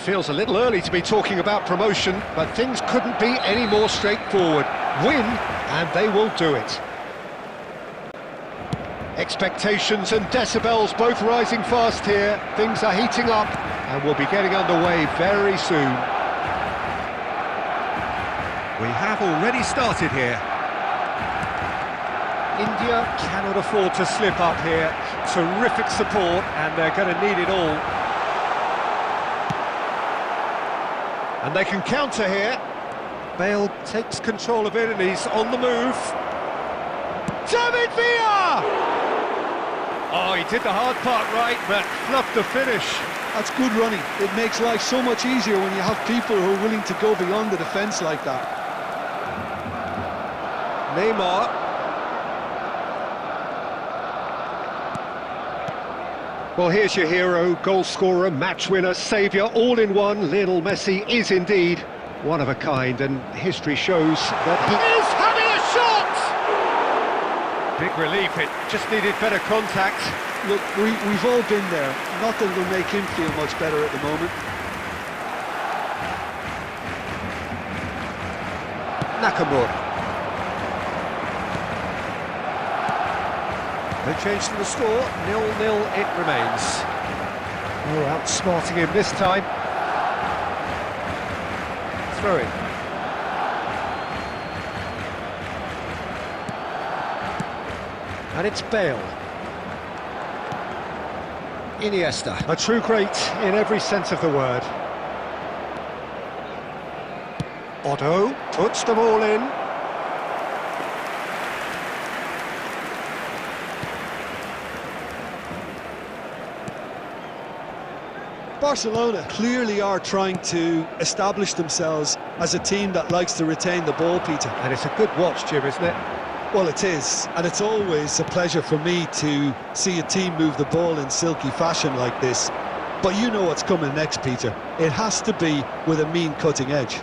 S1: feels a little early to be talking about promotion, but things couldn't be any more straightforward. Win, and they will do it. Expectations and decibels both rising fast here. Things are heating up, and we'll be getting underway very soon. We have already started here. India cannot afford to slip up here. Terrific support, and they're going to need it all. And they can counter here. Bale takes control of it, and he's on the move. David Villa! Oh, he did the hard part right, but fluffed the finish.
S2: That's good running. It makes life so much easier when you have people who are willing to go beyond the defence like that.
S1: Neymar. Well, here's your hero, goal scorer, match winner, saviour, all in one. Lionel Messi is indeed one of a kind, and history shows that he is having a shot! Big relief, it just needed better contact.
S2: Look, we've all been there. Nothing will make him feel much better at the moment.
S1: Nakamura. No change to the score, 0-0 it remains. Oh, outsmarting him this time. Throw in. And it's Bale. Iniesta, a true great in every sense of the word. Otto puts them all in.
S2: Barcelona clearly are trying to establish themselves as a team that likes to retain the ball, Peter.
S1: And it's a good watch, Jim, isn't it?
S2: Well, it is, and it's always a pleasure for me to see a team move the ball in silky fashion like this. But you know what's coming next, Peter. It has to be with a mean cutting edge.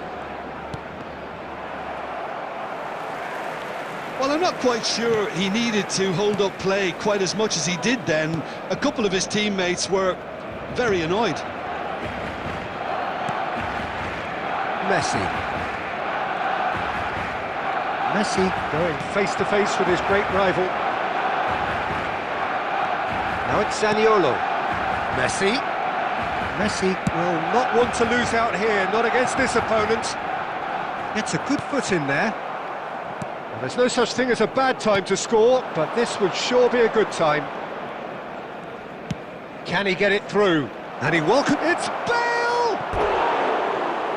S2: Well, I'm not quite sure he needed to hold up play quite as much as he did then. A couple of his teammates were very annoyed.
S1: Messi. Messi going face-to-face with his great rival. Now it's Zaniolo. Messi. Messi will not want to lose out here, not against this opponent. Gets a good foot in there. Well, there's no such thing as a bad time to score, but this would sure be a good time. Can he get it through? And he welcomes... It's Bale!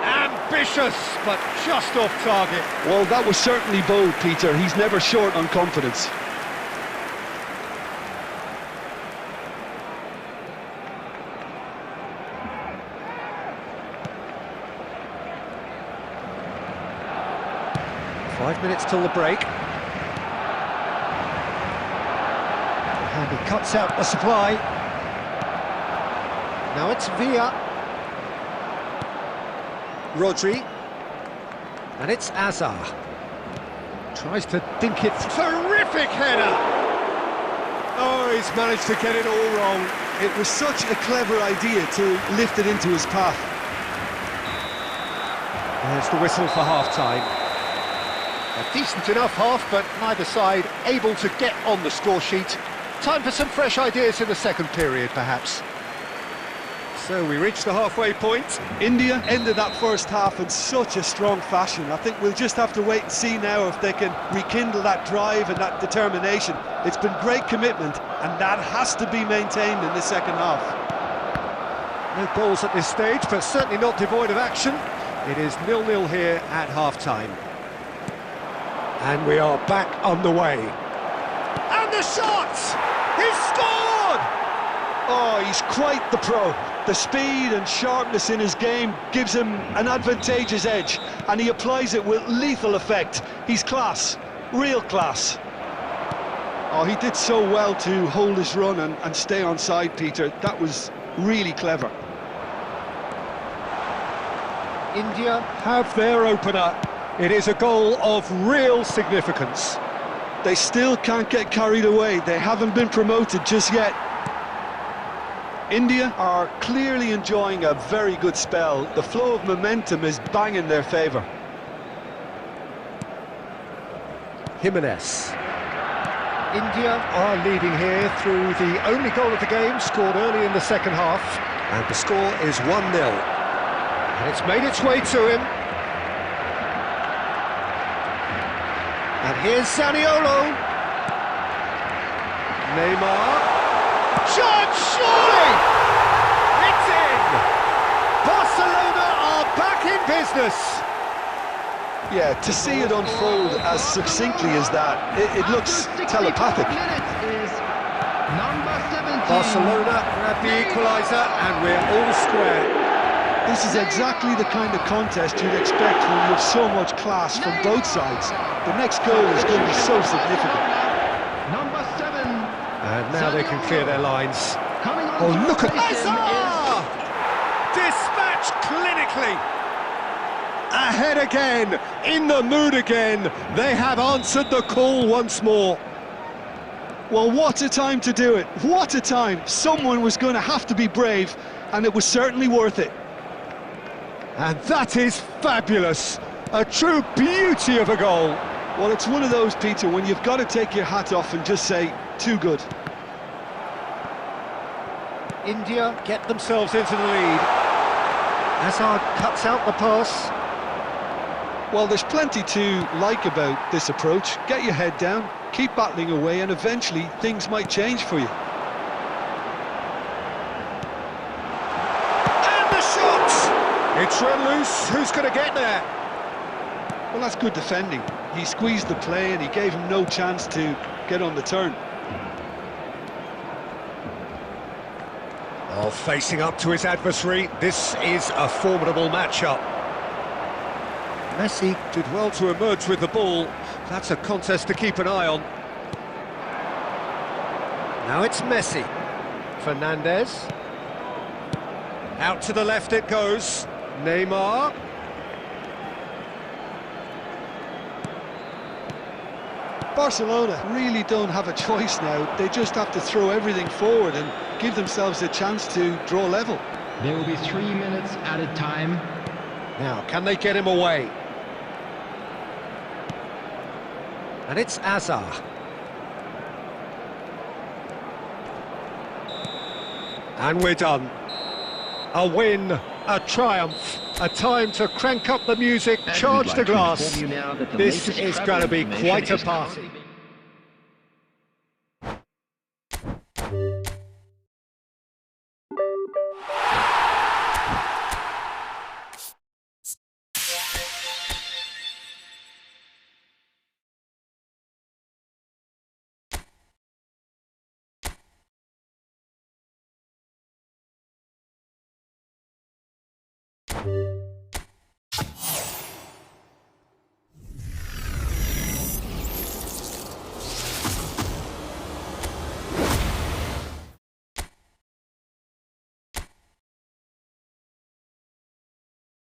S1: Ambitious, but just off target.
S2: Well, that was certainly bold, Peter. He's never short on confidence.
S1: Five minutes till the break. And he cuts out the supply. Now it's Villa. Rodri. And it's Azar. Tries to dink it. Terrific header! Oh, he's managed to get it all wrong.
S2: It was such a clever idea to lift it into his path.
S1: There's the whistle for half-time. A decent enough half, but neither side able to get on the score sheet. Time for some fresh ideas in the second period, perhaps. So we reach the halfway point.
S2: India ended that first half in such a strong fashion. I think we'll just have to wait and see now if they can rekindle that drive and that determination. It's been great commitment, and that has to be maintained in the second half.
S1: No goals at this stage, but certainly not devoid of action. It is 0-0 here at half-time. And we are back on the way. And the shot! He's scored!
S2: Oh, he's quite the pro. The speed and sharpness in his game gives him an advantageous edge, and he applies it with lethal effect. He's class, real class. Oh, he did so well to hold his run and stay on side, Peter. That was really clever.
S1: India have their opener. It is a goal of real significance.
S2: They still can't get carried away. They haven't been promoted just yet. India are clearly enjoying a very good spell. The flow of momentum is bang in their favour.
S1: Jimenez. India are leading here through the only goal of the game, scored early in the second half. And the score is 1-0. And it's made its way to him. And here's Zaniolo. Neymar. Shot, surely! It's in! Barcelona are back in business.
S2: Yeah, to see it unfold as succinctly as that, it looks telepathic.
S4: Number 17.
S1: Barcelona grab the equaliser and we're all square.
S2: This is exactly the kind of contest you'd expect when you have so much class from both sides. The next goal is going to be so significant.
S4: Number 7.
S1: And now they can clear their lines.
S4: Coming on
S1: Oh,
S4: to
S1: look at
S4: replace him
S1: Hazard! Dispatched clinically. Ahead again, in the mood again. They have answered the call once more.
S2: Well, what a time to do it. What a time. Someone was going to have to be brave, and it was certainly worth it.
S1: And that is fabulous. A true beauty of a goal.
S2: Well, it's one of those, Peter, when you've got to take your hat off and just say, too good.
S1: India get themselves into the lead. Hazard cuts out the pass.
S2: Well, there's plenty to like about this approach. Get your head down, keep battling away, and eventually things might change for you.
S1: And the shot! It's run loose. Who's going to get there?
S2: Well, that's good defending. He squeezed the play and he gave him no chance to get on the turn.
S1: Oh, facing up to his adversary, this is a formidable matchup. Messi did well to emerge with the ball. That's a contest to keep an eye on. Now it's Messi. Fernandez. Out to the left it goes. Neymar.
S2: Barcelona really don't have a choice now. They just have to throw everything forward and give themselves a chance to draw level.
S4: There will be 3 minutes added time.
S1: Now, can they get him away? And it's Hazard. And we're done. A win, a triumph, a time to crank up the music,
S3: And
S1: charge
S3: we'd
S1: the
S3: like to
S1: glass.
S3: inform you now that the
S1: This
S3: latest
S1: is
S3: travel
S1: going to be
S3: information
S1: quite a
S3: is
S1: party.
S3: currently being